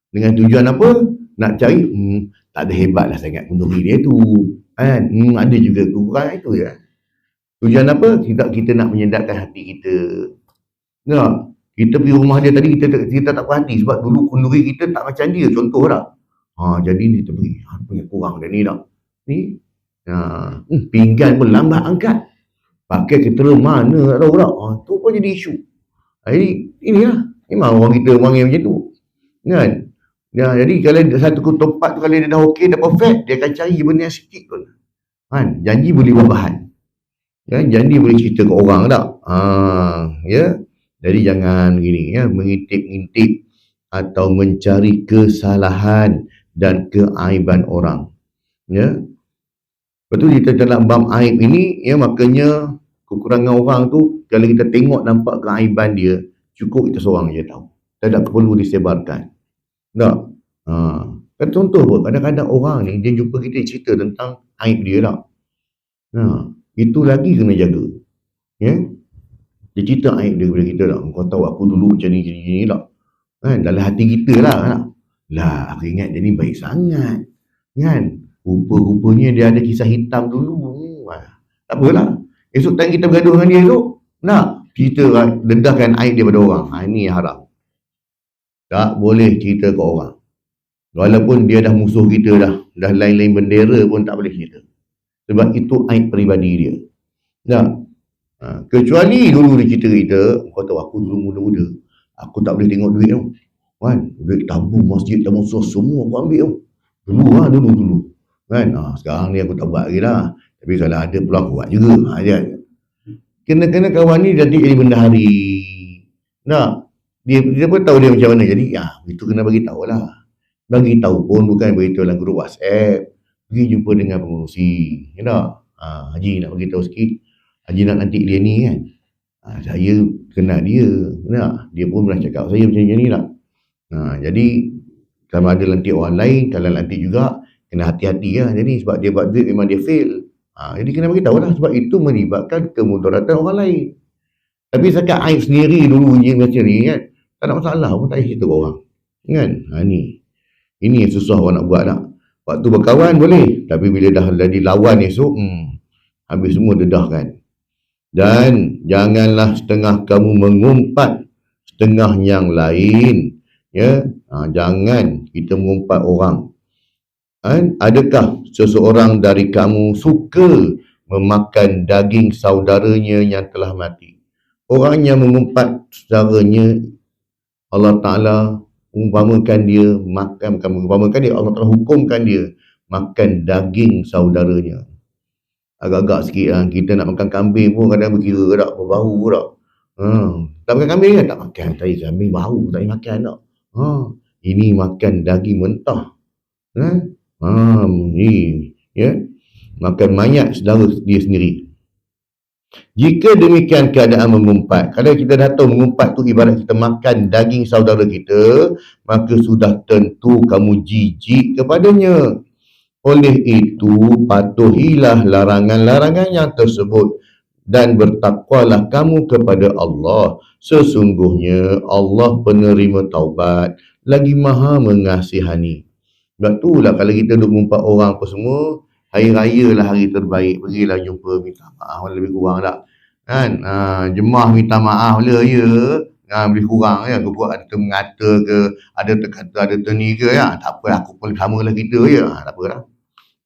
S1: Dengan tujuan apa? Nak cari. Tak ada hebat lah sangat kenduri dia tu. Kan? Ada juga kekurangan itu ya. Tujuan apa? Kita nak menyedarkan hati kita. Kita pergi rumah dia tadi. Kita tak puas hati. Sebab dulu kenduri kita tak macam dia. Contoh lah. Jadi kita pergi. Punya kurang dia ni tak. Ni. Pinggan pun lambat angkat. Pakai ketera mana tak tahu tak. Tu pun jadi isu. Jadi inilah. Memang orang kita wangi macam tu. Kan? Jadi kalau satu tempat tu kalau dia dah okey, dah perfect, dia akan cari benda yang sikit pun. Kan? Janji boleh buat bahan. Ya, janji boleh cerita ke orang tak? Ya. Jadi jangan gini ya, mengintip-intip atau mencari kesalahan dan keaiban orang. Ya. Betul kita dalam bab aib ini ya, makanya kekurangan orang tu kalau kita tengok nampak keaiban dia, cukup kita seorang je tahu. Tak perlu disebarkan. Tak? Kan contoh pun kadang-kadang orang ni dia jumpa kita cerita tentang aib dia tak. Itu lagi kena jaga. Ya. Dia cerita aib dia kepada kita tak. Kau tahu aku dulu macam ni tak. Kan dalam hati kita lah tak. Lah aku ingat dia ni baik sangat. Kan? Rupa-rupanya dia ada kisah hitam dulu. Tak apalah. Esok time kita bergaduh dengan dia tu, nak cerita dedahkan aib dia pada orang. Ini haram. Tak boleh cerita ke orang. Walaupun dia dah musuh kita dah lain-lain bendera pun tak boleh cerita. Sebab itu aib peribadi dia. Tak? Kecuali dulu dia cerita kita, kau tahu aku dulu muda-muda, aku tak boleh tengok duit tau. Kan? Duit tabung masjid, tabung semua aku ambil tau. Dulu. Kan? Sekarang ni aku tak buat lagi lah. Tapi kalau ada peluang aku buat juga. Kena kawan ni jadi bendahari. Nah, dia pun tahu dia macam mana. Jadi itu kena bagi tahu lah. Bagi tahu pun bukan beritahu dalam grup WhatsApp. Pergi jumpa dengan pengurusi. Haji nak bagi tahu sikit. Haji nak nanti dia ni kan. Saya kenal dia. Dia pun pernah cakap saya macam ni lah. Jadi kalau ada lantik orang lain, kalau lantik juga kena hati-hati lah. Jadi sebab dia buat duit memang dia fail. Jadi kena bagi tahu lah. Sebab itu melibatkan kemudaratan orang lain. Tapi setakat aib sendiri dulu je macam ni kan, tak ada masalah pun, tak payah cerita ke orang. Kan? Ini yang susah orang nak buat tak. Waktu berkawan boleh, tapi bila dah jadi lawan esok, habis semua dedah kan. Dan janganlah setengah kamu mengumpat setengah yang lain. Ya, jangan kita mengumpat orang. Adakah seseorang dari kamu suka memakan daging saudaranya yang telah mati? Orang yang mengumpat saudaranya, Allah Ta'ala umpamakan dia makan, Allah Ta'ala hukumkan dia makan daging saudaranya. Agak-agak sikit lah, kita nak makan kambing pun kadang berkira tak, berbau tak. Tak makan kambing kan? Tak makan, tadi kambing bau, tak boleh makan tak. Ini makan daging mentah. Makan mayat saudara dia sendiri. Jika demikian keadaan mengumpat, kalau kita dah tahu mengumpat tu ibarat kita makan daging saudara kita, maka sudah tentu kamu jijik kepadanya. Oleh itu patuhilah larangan-larangan yang tersebut dan bertakwalah kamu kepada Allah. Sesungguhnya Allah penerima taubat lagi maha mengasihani. Sebab tu lah kalau kita duk mengumpat orang apa semua, hari raya lah hari terbaik, pergilah jumpa minta maaf lebih kurang tak kan. Jemaah minta maaf lah lebih kurang ya. Aku ada mengata ke, ada terkata, ada terni ke ya, tak apa, aku pun sama lah kita tak apa lah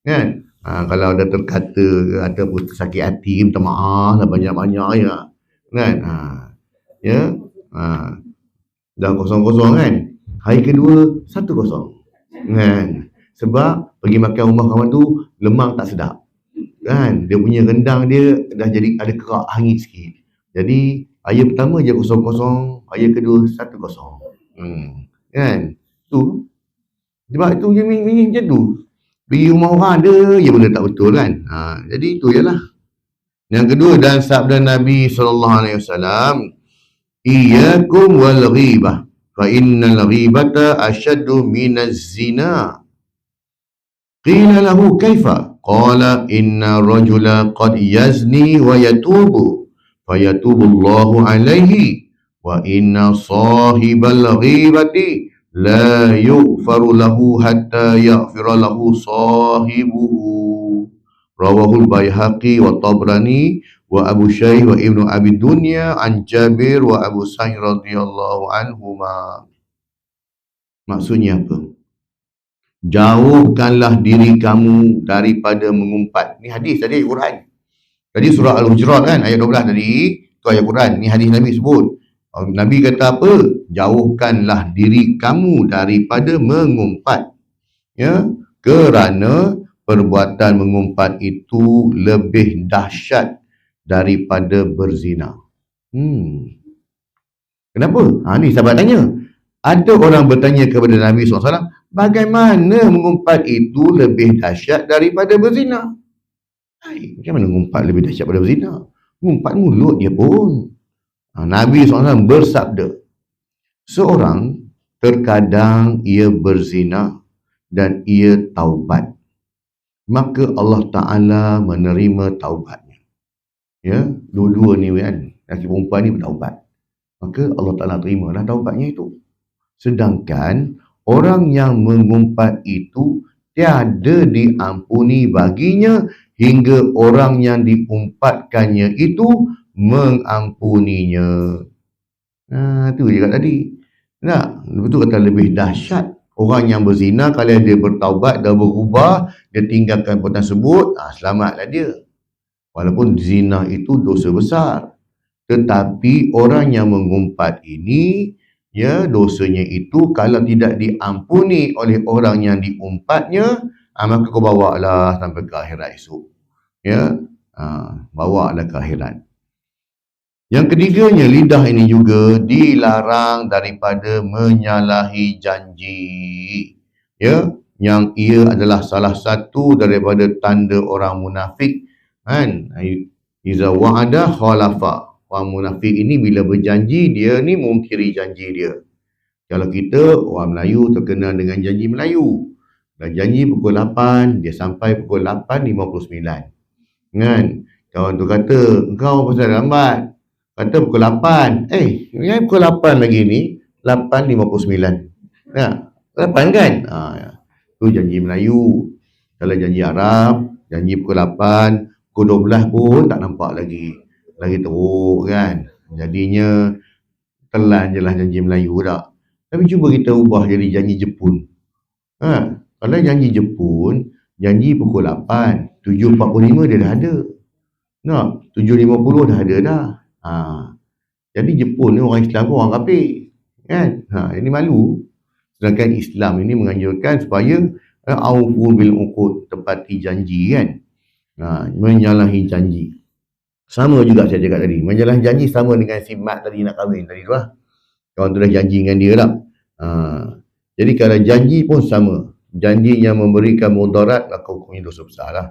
S1: kan. Kalau ada terkata ke, ada pun sakit hati, minta maaf lah banyak-banyak ya kan. Dah 0-0 kan, hari kedua 1-0 kan. Sebab pergi makan rumah kawan tu lemang tak sedap kan, dia punya rendang dia dah jadi ada kerak hangit sikit. Jadi ayat pertama je 0-0, ayat kedua 1-0 kan. Tu sebab tu je macam tu, pergi rumah orang ada je benda tak betul kan. Jadi itu je lah. Yang kedua, dan sabda Nabi SAW, iyyakum wal ghibah fa innal ghibata asyaddu minaz zina. Qila lahu kaifa? Qala inna rajula qad yazni wa yatubu fayatubu Allahu alaihi wa inna sahibal ghibati la yughfaru lahu hatta yaghfira lahu sahibuhu. Rawahul Baihaqi wa Tabrani wa Abu Shaykh wa Ibnu Abi Dunya an Jabir wa Abu Sa'id radhiyallahu anhuma. Maksudnya apa? Jauhkanlah diri kamu daripada mengumpat. Ni hadis tadi, Quran. Tadi surah Al-Hujurat kan, ayat 12 tadi, tu ayat Quran. Ni hadis Nabi sebut. Nabi kata apa? Jauhkanlah diri kamu daripada mengumpat. Ya, kerana perbuatan mengumpat itu lebih dahsyat daripada berzina. Kenapa? Ni sahabat tanya. Ada orang bertanya kepada Nabi SAW, bagaimana mengumpat itu lebih dahsyat daripada berzina? Macam mana mengumpat lebih dahsyat daripada berzina? Mengumpat mulut dia pun. Nabi SAW bersabda, seorang terkadang ia berzina dan ia taubat, maka Allah Ta'ala menerima taubatnya. Ya, dua-dua ni kan, lelaki perempuan ni bertaubat, maka Allah Ta'ala terimalah taubatnya itu. Sedangkan orang yang mengumpat itu tiada diampuni baginya hingga orang yang diumpatkannya itu mengampuninya. Itu je kat tadi. Nah, betul kata lebih dahsyat. Orang yang berzina, kalau dia bertaubat dan berubah, dia tinggalkan perbuatan tersebut, selamatlah dia. Walaupun zina itu dosa besar. Tetapi orang yang mengumpat ini, ya, dosanya itu kalau tidak diampuni oleh orang yang diumpatnya, maka kau bawa lah sampai ke akhirat esok. Ya, bawa lah ke akhirat. Yang ketiganya, lidah ini juga dilarang daripada menyalahi janji. Ya, yang ia adalah salah satu daripada tanda orang munafik. Kan? Iza wa'ada khalafa. Orang munafik ini bila berjanji, dia ni mungkiri janji dia. Kalau kita, orang Melayu terkenal dengan janji Melayu. Dan janji pukul 8, dia sampai pukul 8.59. Kan? Kawan tu kata, engkau pasal lambat. Kata pukul 8. Pukul 8 lagi ni, 8.59. Nah, 8 kan? Tu janji Melayu. Kalau janji Arab, janji pukul 8, pukul 12 pun tak nampak lagi teruk kan. Jadinya telan je lah janji Melayu tak. Tapi cuba kita ubah jadi janji Jepun. Kalau janji Jepun, janji pukul 8, 7.45 dia dah ada. 7.50 dah ada dah. Jadi Jepun ni orang Islam pun orang kafir kan. Ini malu. Sedangkan Islam ini menganjurkan supaya aufu bil uqud, tepati janji kan. Menyalahi janji. Sama juga saya cakap tadi. Menyalahi janji sama dengan si mat tadi nak kahwin tadi tu lah. Kawan tu dah janji dengan dia lah. Jadi kalau janji pun sama. Janji yang memberikan mudarat, maka hukumnya dosa besar lah.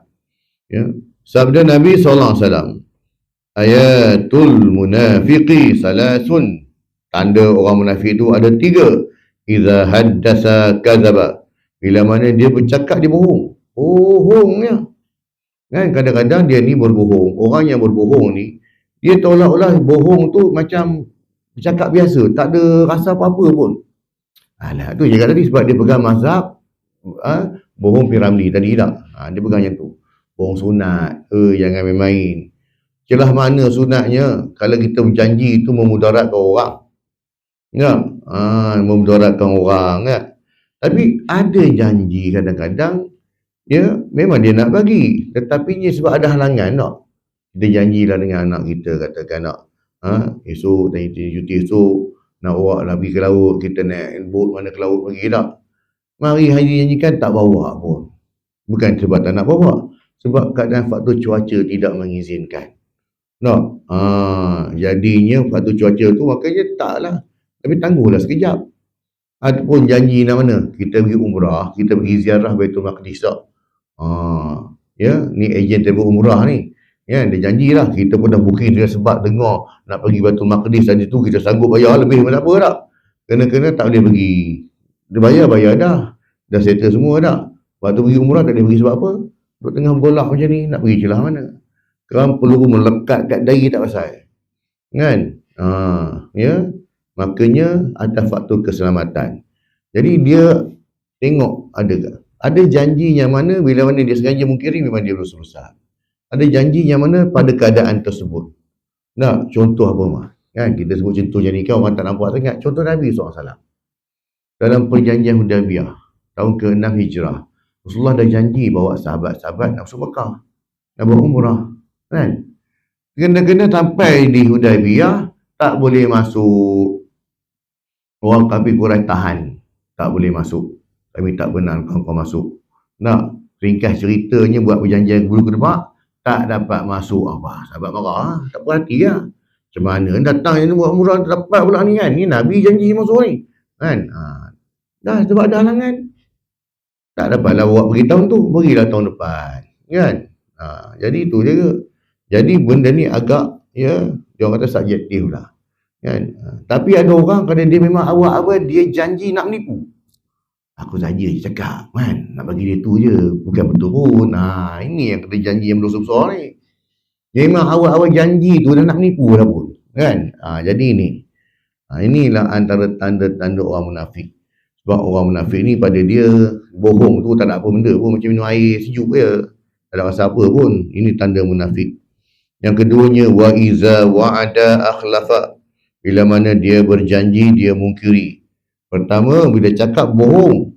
S1: Ya. Sabda Nabi SAW, ayatul munafiqi salasun. Tanda orang munafik itu ada 3. Iza haddasa kazaba. Bila mana dia bercakap, dia bohong. Bohongnya. Kan kadang-kadang dia ni berbohong. Orang yang berbohong ni, dia seolah-olah bohong tu macam bercakap biasa, tak ada rasa apa-apa pun. Tu je tadi sebab dia pegang mazhab bohong Piramli tadi tak. Dia pegang yang tu. Bohong sunat. Jangan main-main. Celah mana sunatnya kalau kita berjanji itu memudaratkan orang. Ya, memudaratkan orang kan. Tapi ada janji kadang-kadang ya, memang dia nak bagi, tetapi ni sebab ada halangan tak. Kita janjilah dengan anak kita, katakan nak esok, cuti esok, nak bawa lah pergi ke laut, kita naik boat mana ke laut pergi tak. Mari hari janjikan tak bawa pun. Bukan sebab tak nak bawa, sebab keadaan faktor cuaca tidak mengizinkan. Tak? Jadinya faktor cuaca tu makanya taklah. Tapi tangguhlah sekejap. Ataupun janji nak mana? Kita pergi umrah, kita pergi ziarah Baitul Maqdis tak? Ya, ni ejen travel umrah ni. Ya, dia janjilah. Kita pun dah booking dia sebab dengar nak pergi Baitul Maqdis tadi tu, kita sanggup bayar lebih pun tak apa tak. Kena-kena tak boleh pergi. Dia bayar dah. Dah settle semua dah. Waktu pergi umrah tak boleh pergi sebab apa? Duduk tengah bergolak macam ni, nak pergi celah mana? Kerana peluru melekat kat dahi tak pasal. Kan? Ya. Makanya ada faktor keselamatan. Jadi dia tengok ada janji yang mana bila mana dia sengaja mungkiri memang dia berdosa. Ada janji yang mana pada keadaan tersebut. Nah, contoh apa mah? Kan kita sebut contoh jadi kan orang tak nampak sangat. Contoh Nabi SAW. Dalam perjanjian Hudaybiyah tahun ke-6 Hijrah, Rasulullah dah janji bawa sahabat-sahabat nak masuk Mekah, nak buat umrah, kan? Kena-kena sampai di Hudaybiyah tak boleh masuk. Orang kafir Quraisy tahan, tak boleh masuk. Kami tak benar kau masuk. Nah, ringkas ceritanya buat perjanjian bulu ke demak, tak dapat masuk. Apa? Sahabat marah, tak berhati lah. Macam mana datang ni buat murah tak dapat pula ni kan? Ni Nabi janji masuk ni. Kan? Dah sebab ada halangan. Tak dapatlah buat beritahu tu, berilah tahun depan. Kan? Jadi itu je ke. Jadi benda ni agak, dia orang kata subjektif lah. Kan? Tapi ada orang kalau dia memang awal-awal dia janji nak menipu. Aku saja je cakap kan, nak bagi dia tu je, bukan betul pun. Ini yang kena janji yang berdosa besar ni. Memang awal-awal janji tu dah nak menipu dah pun. Kan? Jadi inilah antara tanda-tanda orang munafik. Sebab orang munafik ni pada dia bohong tu tak ada apa benda pun, macam minum air sejuk je. Tak ada rasa apa pun. Ini tanda munafik. Yang keduanya, wa iza wa'ada akhlafa. Bila mana dia berjanji, dia mungkiri. Pertama, bila cakap bohong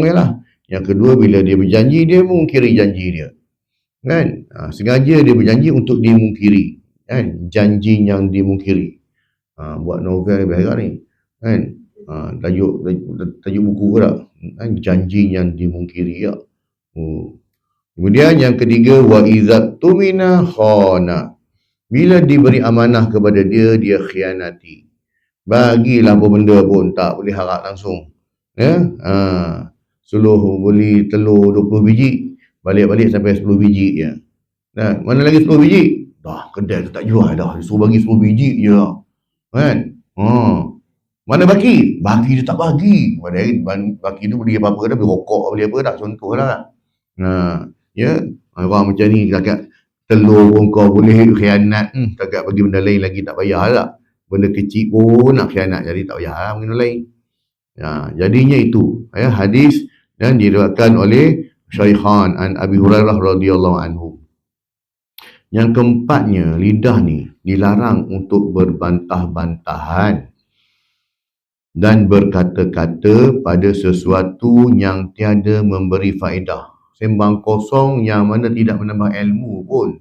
S1: je lah. Yang kedua, bila dia berjanji, dia mungkiri janji dia. Kan? Sengaja dia berjanji untuk dimungkiri. Kan? Janji yang dimungkiri. Buat novel berat ni. Kan? Tajuk buku ke tak? Janji yang dimungkiri ya. Kemudian yang ketiga, wa izzat tumina khana. Bila diberi amanah kepada dia, dia khianati. Bagilah apa benda pun, tak boleh harap langsung. Ya? Suluh beli telur 20 biji, balik-balik sampai 10 biji je. Nah, mana lagi 10 biji? Dah, kedai tu tak jual dah. Dia suruh bagi 10 biji je. Kan? Mana baki? Baki dia tak bagi. Baki tu beli apa-apa dah, beli rokok, beli apa tak, contoh lah. Ya, orang macam ni kakak telur pun kau boleh khianat, kakak bagi benda lain lagi tak payah lah. Benda kecil pun nak khianat, jadi tak payah lah benda lain. Jadinya itu hadis dan diriwayatkan oleh Syaikhan an Abi Hurairah radhiyallahu anhu. Yang keempatnya, lidah ni dilarang untuk berbantah-bantahan dan berkata-kata pada sesuatu yang tiada memberi faedah. Sembang kosong yang mana tidak menambah ilmu pun.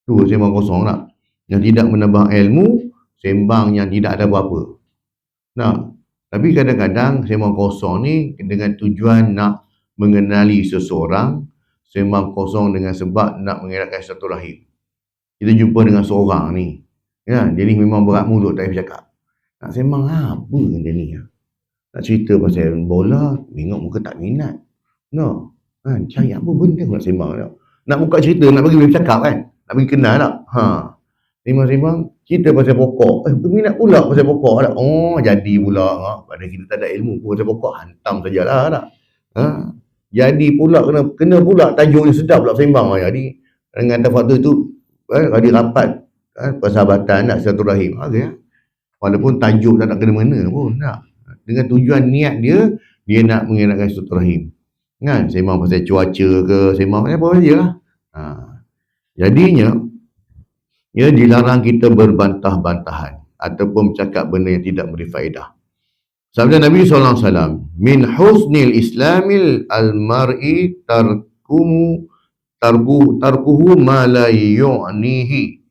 S1: Tu sembang kosong tak? Yang tidak menambah ilmu, sembang yang tidak ada apa-apa. Tapi kadang-kadang sembang kosong ni dengan tujuan nak mengenali seseorang, sembang kosong dengan sebab nak mengeratkan satu rahim. Kita jumpa dengan seorang ni, ya, dia ni memang berat mulut tak payah bercakap. Nak sembang apa dia ni? Nak cerita pasal bola, tengok muka tak minat. Cari apa benda nak sembang tak? Nak buka cerita, nak bagi boleh bercakap kan? Nak bagi kenal tak? Sembang-sembang, cerita pasal pokok. Berminat pula pasal pokok tak? Jadi pula. Pada kita tak ada ilmu pasal pokok, hantam sajalah tak? Jadi pula, kena pula tajuknya sedap pula sembang. Jadi, dengan faktor itu, ada rapat persahabatan nak silaturahim. Walaupun tajuk tak nak kena mana pun tak. Dengan tujuan niat dia nak mengeratkan silaturahim. Kan? Sembang pasal cuaca ke, sembang apa saja lah. Jadinya, ya, dilarang kita berbantah-bantahan ataupun bercakap benda yang tidak beri faedah. Sabda Nabi SAW, min husnil islamil al-mar'i tarkuhu ma la yu'nihi.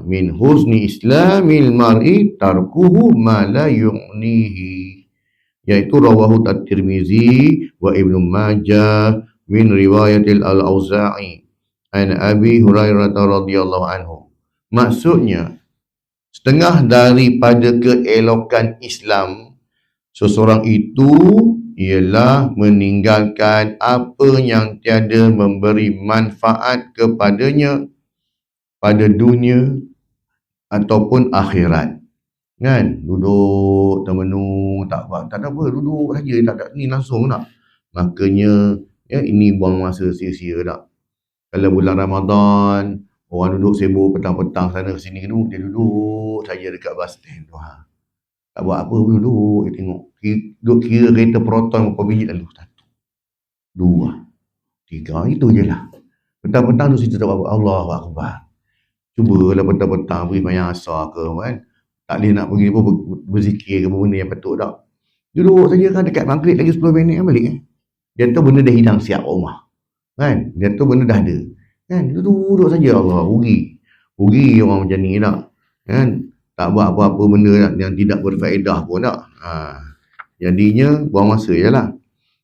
S1: Min husni islamil mar'i tarkuhu ma la yu'nihi. Yaitu rawahu at-Tirmizi wa Ibnu Majah min riwayatil al-Auza'i an Abi Hurairah radhiyallahu anhu. Maksudnya, setengah daripada keelokan Islam seseorang itu ialah meninggalkan apa yang tiada memberi manfaat kepadanya pada dunia ataupun akhirat. Kan? Duduk termenung, tak ada apa, duduk saja, tak ada ni langsung tak. Makanya ini buang masa sia-sia tak. Kalau bulan Ramadan, orang duduk sibuk petang-petang sana sini, dia duduk saja dekat bus stand tu. Tak buat apa pun duduk, dia tengok. Duduk kira kereta Proton berapa biji lalu. 1, 2, 3, itu je lah. Petang-petang tu cerita tak apa, Allahu Akbar. Cubalah petang-petang pergi mayang asar ke kan. Tak boleh nak pergi berzikir ke benda yang patut tak. Duduk saja kan dekat maghrib lagi 10 minit kan balik. Dia tahu benda dah hidang siap rumah. Kan? Dia tahu benda dah ada. Kan? Duduk saja Allah. Rugi orang macam ni tak. Kan? Tak buat apa-apa benda yang tidak berfaedah pun tak. Jadinya buang masa je lah.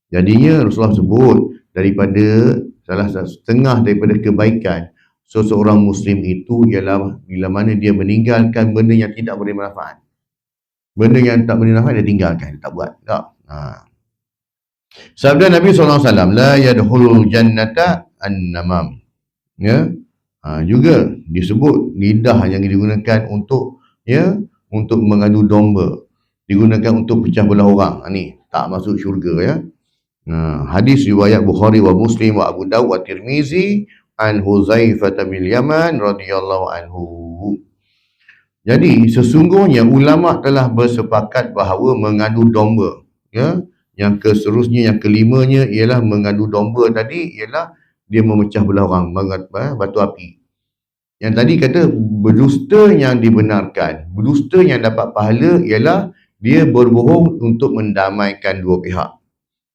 S1: Jadinya Rasulullah sebut daripada salah satu setengah daripada kebaikan seseorang Muslim itu ialah bila mana dia meninggalkan benda yang tidak boleh bermanfaat. Benda yang tak boleh bermanfaat dia tinggalkan, dia tak buat. Tak. Sabda Nabi SAW, la yadkhulul jannata an-namam. Ya. Juga disebut lidah yang digunakan untuk untuk mengadu domba, digunakan untuk pecah belah orang. Ni tak masuk syurga ya. Hadis riwayat Bukhari wa Muslim wa Abu Dawud wa Tirmizi an Huzaifah bin Yaman radhiyallahu anhu. Jadi sesungguhnya ulama telah bersepakat bahawa mengadu domba, ya. Yang seterusnya, yang kelimanya ialah mengadu domba tadi ialah dia memecah belah orang, batu api. Yang tadi kata berdusta yang dibenarkan, berdusta yang dapat pahala ialah dia berbohong untuk mendamaikan dua pihak.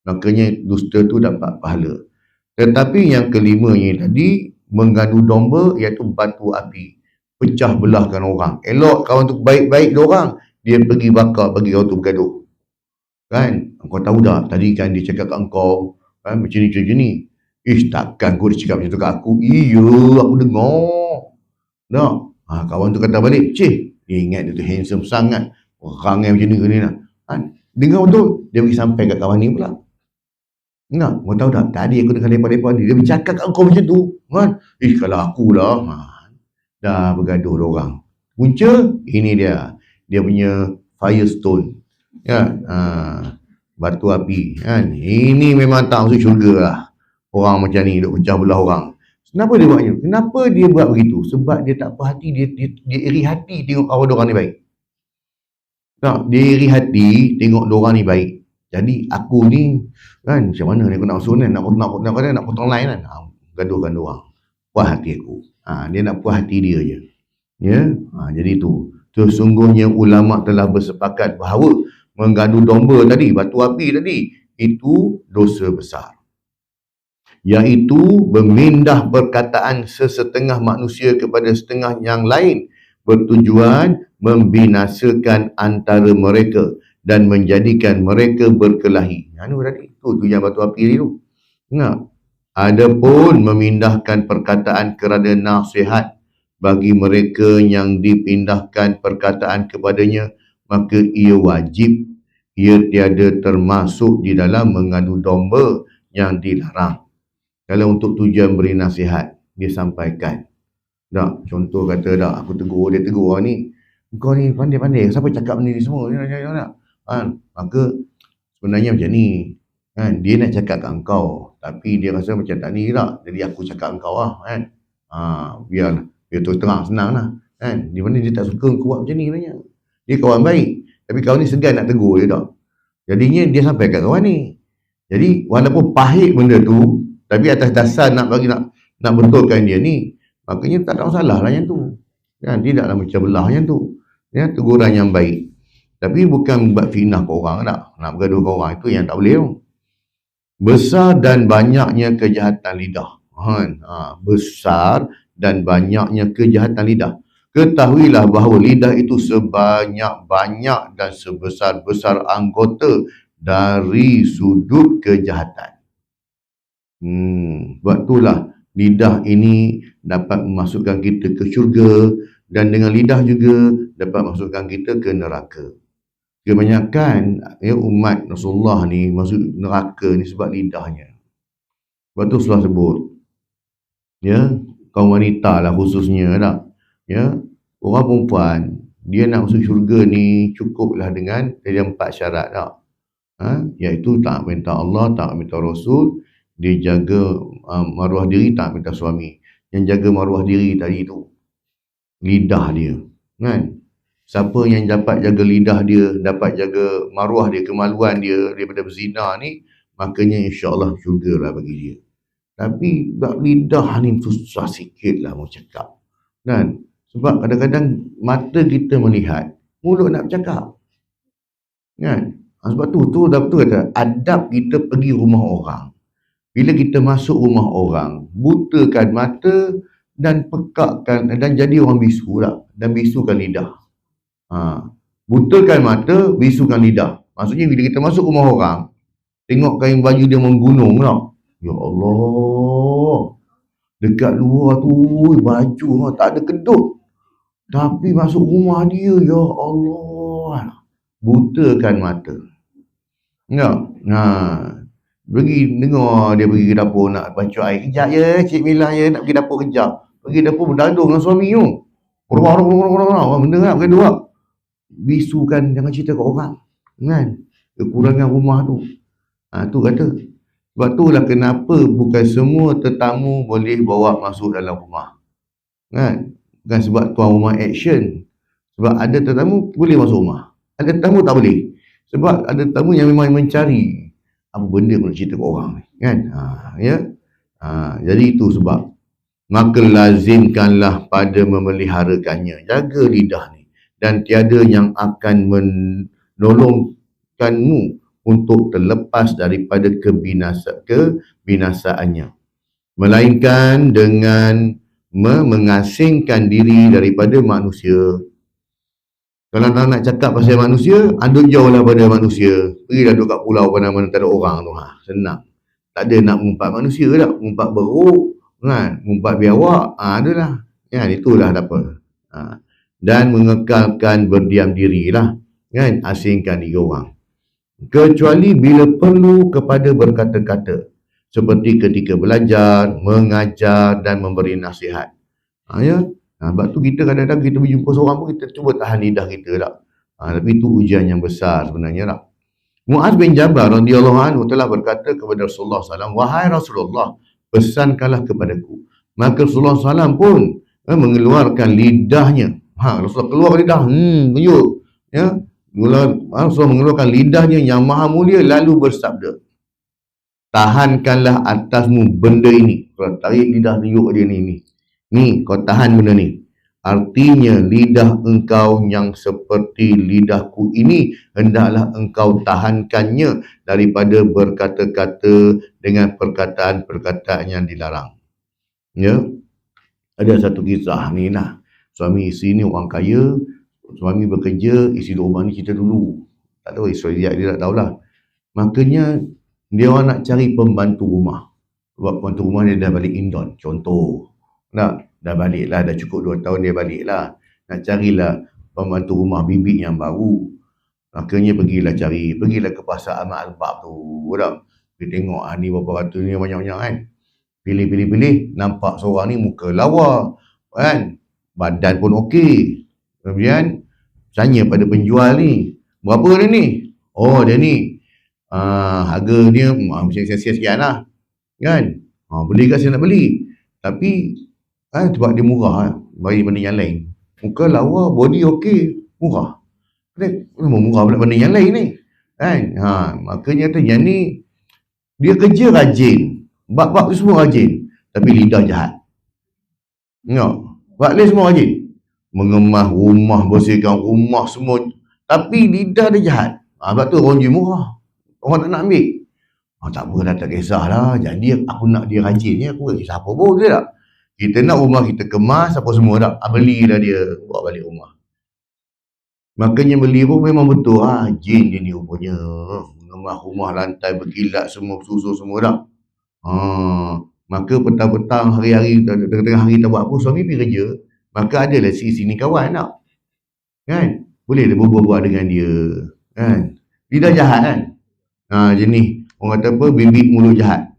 S1: Makanya dusta tu dapat pahala. Tetapi yang kelimanya tadi mengadu domba iaitu batu api, pecah belahkan orang. Elok kawan tu baik-baik dia orang, dia pergi bakar bagi kawan tu bergaduh. Kan? Kau tahu tak, tadi kan dia cakap kat engkau kan, macam ni. Ish, takkan kau dia cakap macam tu kat aku. Iya, aku dengar. Tak? Kawan tu kata balik, cih, dia ingat dia tu handsome sangat, orang yang macam ni lah. Dengar betul, dia pergi sampai kat kawan ni pula. Nak, kau tahu tak, tadi aku dengar lepas-lepas dia bercakap kat engkau macam tu. Kan? Ish, kalau aku lah, dah bergaduh orang. Punca, ini dia punya firestone. Ya, batu api kan. Ini memang tak masuk syurga lah. Orang macam ni duk pecah belah orang. Kenapa dia buatnya? Kenapa dia buat begitu? Sebab dia tak puas hati, dia iri hati tengok kawan orang ni baik. Tak, dia iri hati tengok orang ni baik. Jadi aku ni kan macam mana ni aku nak masuk ni, nak potong line kan. Gaduhkan orang. Puas hati aku. Dia nak puas hati dia je. Ya. Jadi tu. Sesungguhnya ulama telah bersepakat bahawa menggadu domba tadi, batu api tadi, itu dosa besar. Iaitu memindah perkataan sesetengah manusia kepada setengah yang lain bertujuan membinasakan antara mereka dan menjadikan mereka berkelahi. Itu tujuan batu api itu. Adapun memindahkan perkataan kerana nasihat bagi mereka yang dipindahkan perkataan kepadanya, maka ia wajib, ia tiada termasuk di dalam mengadu domba yang dilarang. Kalau untuk tujuan beri nasihat, dia sampaikan. Tak, contoh kata tak, aku tegur, dia tegur ni, kau ni pandai-pandai, siapa cakap ni semua, maka sebenarnya macam ni, kan, dia nak cakap kat engkau, tapi dia rasa macam tak ni tak, jadi aku cakap engkau lah, kan, biar terus terang, senang lah, kan, di mana dia tak suka kau buat macam ni sebenarnya. Dia kawan baik, tapi kawan ni segan nak tegur dia tak. Jadinya dia sampai kat kawan ni. Jadi walaupun pahit benda tu, tapi atas dasar nak betulkan dia ni, makanya tak ada masalah lah yang tu. Kan, dia taklah macam belah yang tu. Ya, teguran yang baik. Tapi bukan buat fitnah ke orang tak. Nak bergaduh ke orang, itu yang tak boleh tu. Besar dan banyaknya kejahatan lidah. Besar dan banyaknya kejahatan lidah. Ketahuilah bahawa lidah itu sebanyak-banyak dan sebesar-besar anggota dari sudut kejahatan. Sebab itulah lidah ini dapat memasukkan kita ke syurga, dan dengan lidah juga dapat masukkan kita ke neraka. Kebanyakan umat Rasulullah ni masuk neraka ni sebab lidahnya. Sebab tu Rasulullah sebut, ya, kaum wanita lah khususnya tak. Ya, orang perempuan dia nak masuk syurga ni cukuplah dengan dari 4 syarat tak. Iaitu tak minta Allah, tak minta Rasul, dia jaga maruah diri, tak minta suami. Yang jaga maruah diri tadi tu lidah dia, kan. Siapa yang dapat jaga lidah dia, dapat jaga maruah dia, kemaluan dia daripada berzina ni, makanya insya-Allah syurga lah bagi dia. Tapi lidah ni susah sikit lah mau cakap, kan. Sebab kadang-kadang mata kita melihat, mulut nak bercakap, kan. Sebab tu kata, adab kita pergi rumah orang. Bila kita masuk rumah orang, butakan mata dan pekakkan, dan jadi orang bisu tak, dan bisukan lidah. Butakan mata, bisukan lidah. Maksudnya bila kita masuk rumah orang, tengok kain baju dia menggunung tak, Ya Allah. Dekat luar tu baju tak ada kedut. Tapi masuk rumah dia, ya Allah. Butakan mata. Ya. Pergi dengar dia pergi ke dapur nak basuh air. Kejap je, Cik Mila je nak pergi dapur kejap. Pergi dapur bergaduh dengan suami tu. Benda nak bergaduh lah. Bisukan, jangan cerita kat orang. Kan? Kekurangan rumah tu. Tu kata. Sebab itulah kenapa bukan semua tetamu boleh bawa masuk dalam rumah. Kan? Bukan sebab tuan rumah action. Sebab ada tetamu boleh masuk rumah. Ada tetamu tak boleh. Sebab ada tetamu yang memang mencari apa benda pun nak cerita kat orang. Kan? Jadi itu sebab. Maka lazimkanlah pada memeliharakannya. Jaga lidah ni. Dan tiada yang akan menolongkanmu untuk terlepas daripada kebinasaannya. Melainkan dengan mengasingkan diri daripada manusia. Kalau nak cakap pasal manusia, duduk jauh lah pada manusia. Pergilah duduk kat pulau mana-mana tak ada orang tu. Senang. Tak ada nak mengumpat manusia tak. Mengumpat beruk, kan? Mengumpat biawak. Adalah. Ya, itulah tak apa. Dan mengekalkan berdiam diri lah. Kan? Asingkan diri orang. Kecuali bila perlu kepada berkata-kata. Seperti ketika belajar, mengajar dan memberi nasihat. Ya. Sebab tu kita kadang-kadang kita berjumpa seorang pun kita cuba tahan lidah kita tak. Tapi itu ujian yang besar sebenarnya tak. Muaz bin Jabal radhiyallahu anhu telah berkata kepada Rasulullah SAW, wahai Rasulullah, pesankanlah kepadaku. Maka Rasulullah SAW pun mengeluarkan lidahnya. Rasulullah keluar lidah, tunjuk. Ya. Rasulullah mengeluarkan lidahnya yang maha mulia lalu bersabda, tahankanlah atasmu benda ini. Kalau tarik lidah tunjuk dia ni. Ni, kau tahan benda ni. Artinya lidah engkau yang seperti lidahku ini hendaklah engkau tahankannya daripada berkata-kata dengan perkataan-perkataan yang dilarang. Ya. Ada satu kisah ni lah. Suami isteri ni orang kaya, suami bekerja, isteri rumah ni cerita dulu. Tak tahu isteri dia tak tahulah. Makanya dia orang nak cari pembantu rumah. Sebab pembantu rumah dia dah balik Indon, contoh. Dah balik lah, dah cukup 2 tahun dia balik lah. Nak carilah pembantu rumah bibik yang baru. Makanya pergilah ke pasar Ahmad Al-Bab tu. Dia tengok ni berapa ratus ni banyak-banyak kan. Pilih. Nampak seorang ni muka lawa. Kan? Badan pun okey. Kemudian tanya pada penjual ni. Berapa dia ni? Oh dia ni. Harga dia macam sekian lah. Kan? Beli kat saya nak beli. Tapi sebab dia murah bagi benda yang lain. Muka lawa, body okey, murah. Kenapa murah pula benda yang lain ni? Kan? Makanya tu yang ni dia kerja rajin. Bab-bab tu semua rajin, tapi lidah jahat. Tengok. Bab lain semua rajin. Mengemah rumah, bersihkan rumah semua, tapi lidah dia jahat. Sebab tu orang jual murah. Orang tak nak ambil. Tak apa dah, tak kisahlah. Jadi aku nak dia rajin ni, aku kisah apa pun, betul tak? Kita nak rumah kita kemas apa semua tak. Belilah dia, bawa balik rumah. Makanya beli pun memang betul. Jin dia ni rupanya. Mengemah rumah, lantai berkilat semua, susu semua tak. Maka petang-petang, hari-hari, tengah-tengah hari tak buat apa, suami pergi kerja. Maka adalah sini kawan tak. Kan? Boleh dia berbual dengan dia. Kan? Lidah jahat kan? Jenis, orang kata apa, bibik mulut jahat.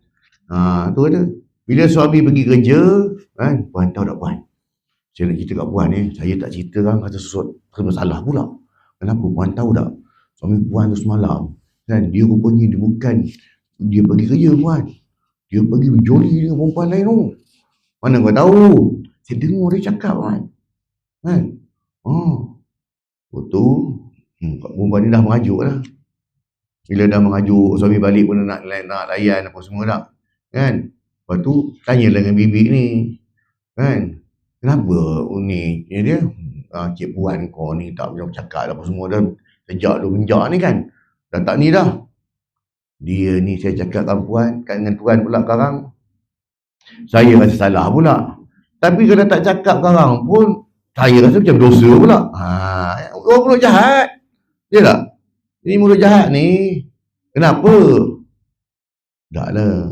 S1: Tu kata. Bila suami pergi kerja, kan, puan tahu tak puan? Saya nak cerita kat puan ni, saya tak cerita kan, kata sesuatu masalah pula. Kenapa puan tahu tak? Suami puan tu semalam, kan, dia rupanya dia pergi kerja puan. Dia pergi berjoli dengan perempuan lain tu. Mana kau tahu? Saya dengar dia cakap kan. Kan? Betul. Perempuan ni dah mengajuk lah. Bila dah mengajuk, suami balik pun nak layan apa semua tak. Kan? Lepas tu, tanyalah dengan bibik ni. Kan? Kenapa ni? Dia, cik puan kau ni tak boleh cakap apa semua dah. Sejak lu menjak ni kan. Dah tak ni dah. Dia ni saya cakap dengan puan, kan dengan tuan pula sekarang. Saya rasa salah pula. Tapi kalau tak cakap sekarang pun, saya rasa macam dosa pula. Orang mulut jahat. Dia tak? Ini mulut jahat ni. Kenapa? Tak lah.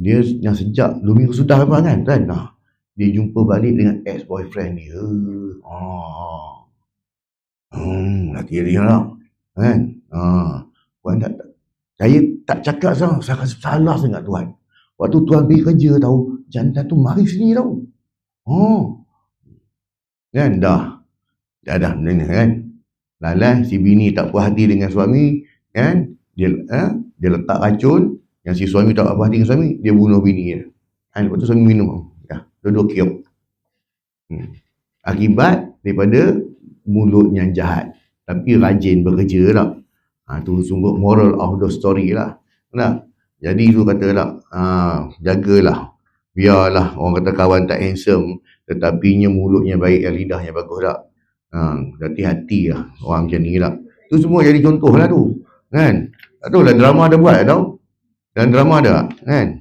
S1: Dia yang sejak 2 minggu sudah memang kan. Nah, dia jumpa balik dengan ex-boyfriend dia. Laki dia lah. Kan? Tuan saya tak cakap saya rasa salah sangat Tuan. Waktu Tuan pergi kerja tahu, jantan tu mari sini tahu. Kan dah dengar kan. Lalas si bini tak puas hati dengan suami, kan? Dia letak racun, yang si suami tak puas hati dengan suami, dia bunuh bini dia. Kan lepas tu suami minum. Dah, dua-dua kiok. Akibat daripada mulut yang jahat, tapi rajin bekerja tak. Tu sungguh moral of the story lah. Nah, jadi tu kata tak, jagalah. Biarlah orang kata kawan tak handsome, tetapinya mulutnya baik, lidahnya bagus tak. Hati-hati lah orang macam ni lah. Tu semua jadi contoh lah tu. Kan? Tak tahu lah drama ada buat tau. Dan drama ada kan.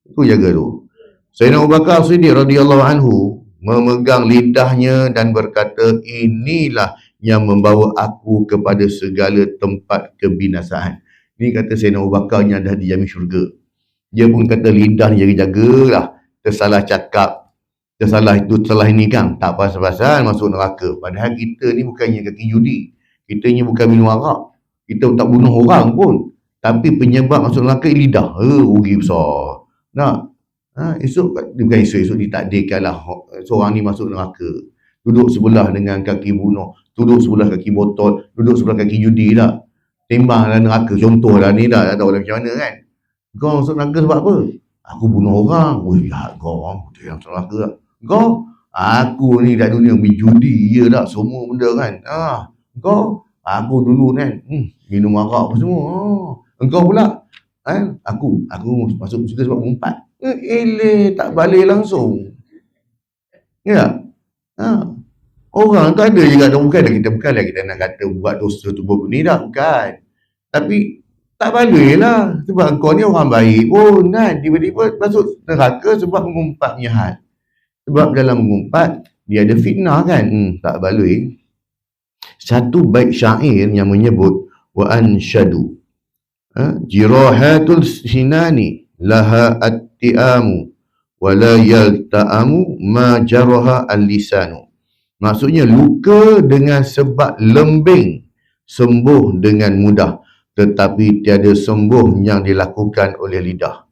S1: Tu jaga tu. Sayyidina Abu Bakar Siddiq radhiyallahu anhu memegang lidahnya dan berkata, inilah yang membawa aku kepada segala tempat kebinasaan. Ini kata Sayyidina Abu Bakar yang dah dijamin syurga. Dia pun kata lidah ni jaga-jagalah. Tersalah cakap, tersalah itu, tersalah ini kan, tak pasal-pasal masuk neraka. Padahal kita ni bukannya kaki judi, kita ni bukan minum arak, kita tak bunuh orang pun, tapi penyebab masuk neraka lidah. Rugi besar. Esok ditakdirkanlah seorang ni masuk neraka, duduk sebelah dengan kaki bunuh, duduk sebelah kaki botol, duduk sebelah kaki judi tak, tembang dalam neraka. Contoh lah ni dah, tak tahu macam mana kan. Kau masuk neraka sebab apa? Aku bunuh orang. Jahat kau, betul yang masuk neraka tak. Kau, aku ni kat dunia berjudi je tak, semua benda kan. Kau, aku dulu kan minum arak apa semua. Engkau pula aku masuk syurga sebab mengumpat. Tak balik langsung. Ya. Orang tu ada juga, bukanlah kita nak kata buat dosa tu berbunyi dah, bukan. Tapi tak balik lah, sebab kau ni orang baik pun kan, tiba-tiba masuk neraka sebab mengumpat jahat. Sebab dalam mengumpat dia ada fitnah kan. Tak balik. Satu bait syair yang menyebut wa ansyadu jirahatul sinani laha attiamu wa la yalta'amu ma jaraha al-lisanu. Maksudnya luka dengan sebab lembing sembuh dengan mudah, tetapi tiada sembuh yang dilakukan oleh lidah.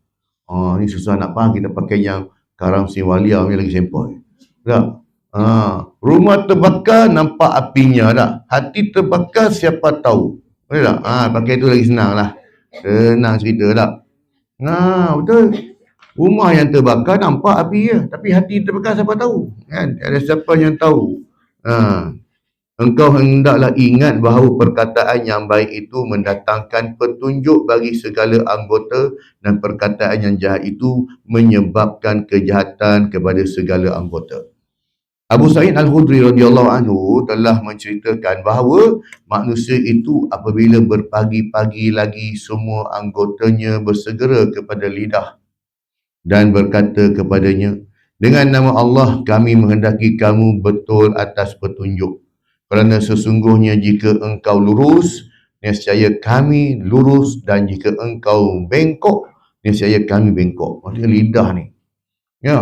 S1: Ni susah nak faham, kita pakai yang Karam Siwalia ni lagi sempoi. Tak? Rumah terbakar nampak apinya tak? Hati terbakar siapa tahu. Boleh tak? Pakai tu lagi senang lah. Senang cerita tak? Betul. Rumah yang terbakar nampak api je, tapi hati terbakar siapa tahu. Kan? Ada siapa yang tahu. Engkau hendaklah ingat bahawa perkataan yang baik itu mendatangkan petunjuk bagi segala anggota, dan perkataan yang jahat itu menyebabkan kejahatan kepada segala anggota. Abu Sa'id Al-Khudri radhiyallahu anhu telah menceritakan bahawa manusia itu apabila berpagi-pagi lagi semua anggotanya bersegera kepada lidah dan berkata kepadanya, dengan nama Allah kami menghendaki kamu betul atas petunjuk. Kerana sesungguhnya jika engkau lurus, nescaya kami lurus, dan jika engkau bengkok, nescaya kami bengkok. Maksudnya lidah ni. Ya,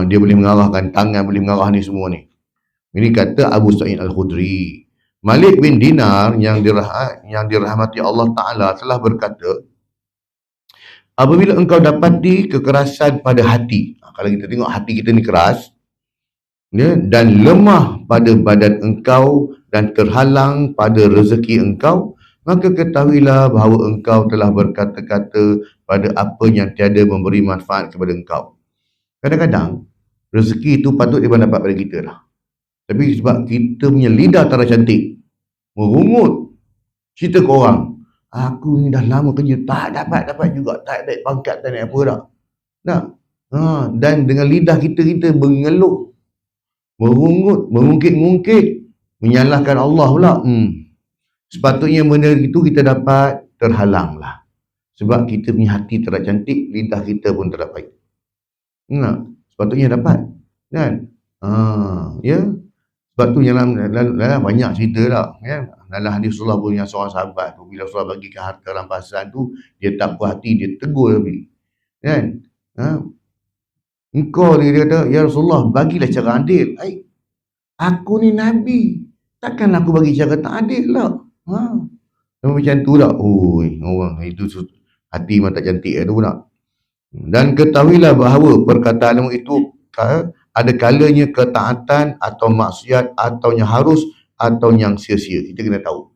S1: dia boleh mengarahkan, tangan boleh mengarah ni semua ni. Ini kata Abu Sa'id Al-Khudri. Malik bin Dinar yang dirahmati Allah Ta'ala telah berkata, apabila engkau dapati kekerasan pada hati, kalau kita tengok hati kita ni keras, dan lemah pada badan engkau dan terhalang pada rezeki engkau, maka ketahuilah bahawa engkau telah berkata-kata pada apa yang tiada memberi manfaat kepada engkau. Kadang-kadang rezeki itu patut dia dapat pada kita lah, tapi sebab kita punya lidah tak ada cantik, merungut, cerita ke orang, aku ni dah lama kerja tak dapat juga, tak naik pangkat, tak naik apa dah. Dan dengan lidah kita mengeluh, merungut, mengungkit-ungkit, menyalahkan Allah pula. Sepatutnya benda itu kita dapat terhalang lah. Sebab kita punya hati tak cantik, lidah kita pun tak baik. Sepatutnya dapat. Kan? Ya. Sebab tu yang dalam banyak cerita tak. Ya? Dalam hadis Rasulullah punya seorang sahabat tu, bila Rasulullah bagikan harta rampasan tu, dia tak puas hati, dia tegur lebih. Kan? Ha? Engkau ni, dia kata, ya Rasulullah, bagilah cara adil. Aku ni Nabi. Takkan aku bagi cara tak adil lah. Macam tu tak? Orang itu hati memang tak cantik tu nak. Dan ketahuilah bahawa perkataanmu itu ada kalanya ketaatan atau maksiat atau yang harus atau yang sia-sia. Kita kena tahu.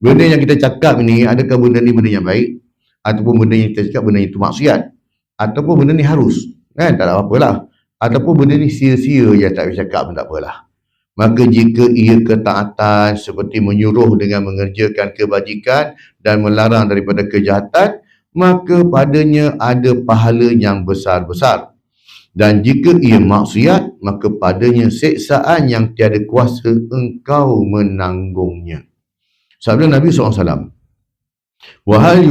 S1: Benda yang kita cakap ni, adakah benda ni benda yang baik? Ataupun benda yang kita cakap benda itu maksiat? Ataupun benda ni harus? Kan? Tak ada apa-apa lah. Ataupun benda ni sia-sia je, tak boleh cakap pun tak apalah. Maka jika ia ketaatan seperti menyuruh dengan mengerjakan kebajikan dan melarang daripada kejahatan, maka padanya ada pahala yang besar-besar. Dan jika ia maksiat, maka padanya siksaan yang tiada kuasa engkau menanggungnya. Sabda Nabi SAW, Wahal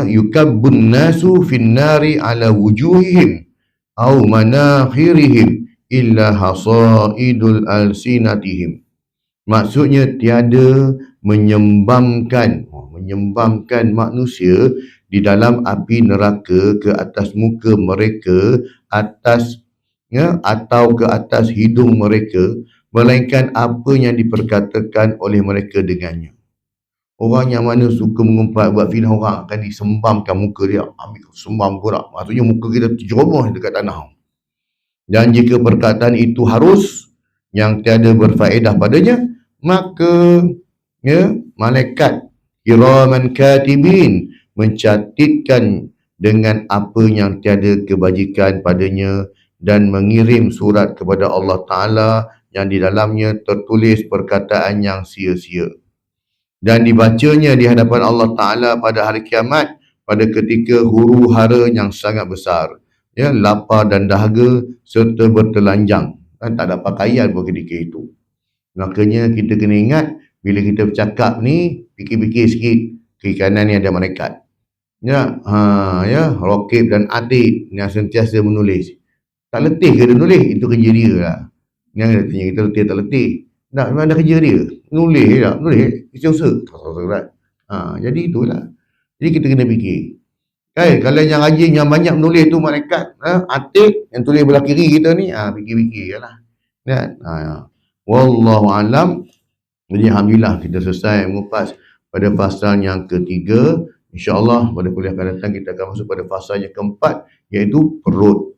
S1: yukabbun nasu fin nari ala wujuhihim au manakhirihim illa hasaidul alsinatihim. Maksudnya tiada menyembamkan manusia di dalam api neraka ke atas muka mereka, atau ke atas hidung mereka, melainkan apa yang diperkatakan oleh mereka dengannya. Orang yang mana suka mengumpat buat fitnah orang akan disembamkan muka dia, ambil sembam korak. Maksudnya muka kita terjerumus dekat tanah. Dan jika perkataan itu harus, yang tiada berfaedah padanya, maka malaikat kiraman katibin mencatatkan dengan apa yang tiada kebajikan padanya dan mengirim surat kepada Allah Ta'ala yang di dalamnya tertulis perkataan yang sia-sia. Dan dibacanya di hadapan Allah Ta'ala pada hari kiamat pada ketika huru hara yang sangat besar. Lapar dan dahaga serta bertelanjang. Tak ada pakaian pun ketika itu. Makanya kita kena ingat, bila kita bercakap ni, fikir-fikir sikit, kiri kanan ni ada malaikat. Rokib dan Atid yang sentiasa menulis. Tak letih ke dia nulis? Itu kerja dia lah. Yang dia tanya, kita letih tak letih? Tak, memang ada kerja dia. Nulis je tak? Nulis, isi usaha. Jadi itulah. Jadi kita kena fikir. Kalau yang rajin, yang banyak menulis tu malaikat, Atid yang tulis belah kiri kita ni, fikir-fikir je lah. Wallahu alam. Jadi alhamdulillah kita selesai mengupas pada fasal yang ketiga. InsyaAllah pada kuliah akan datang kita akan masuk pada fasal yang keempat, iaitu perut.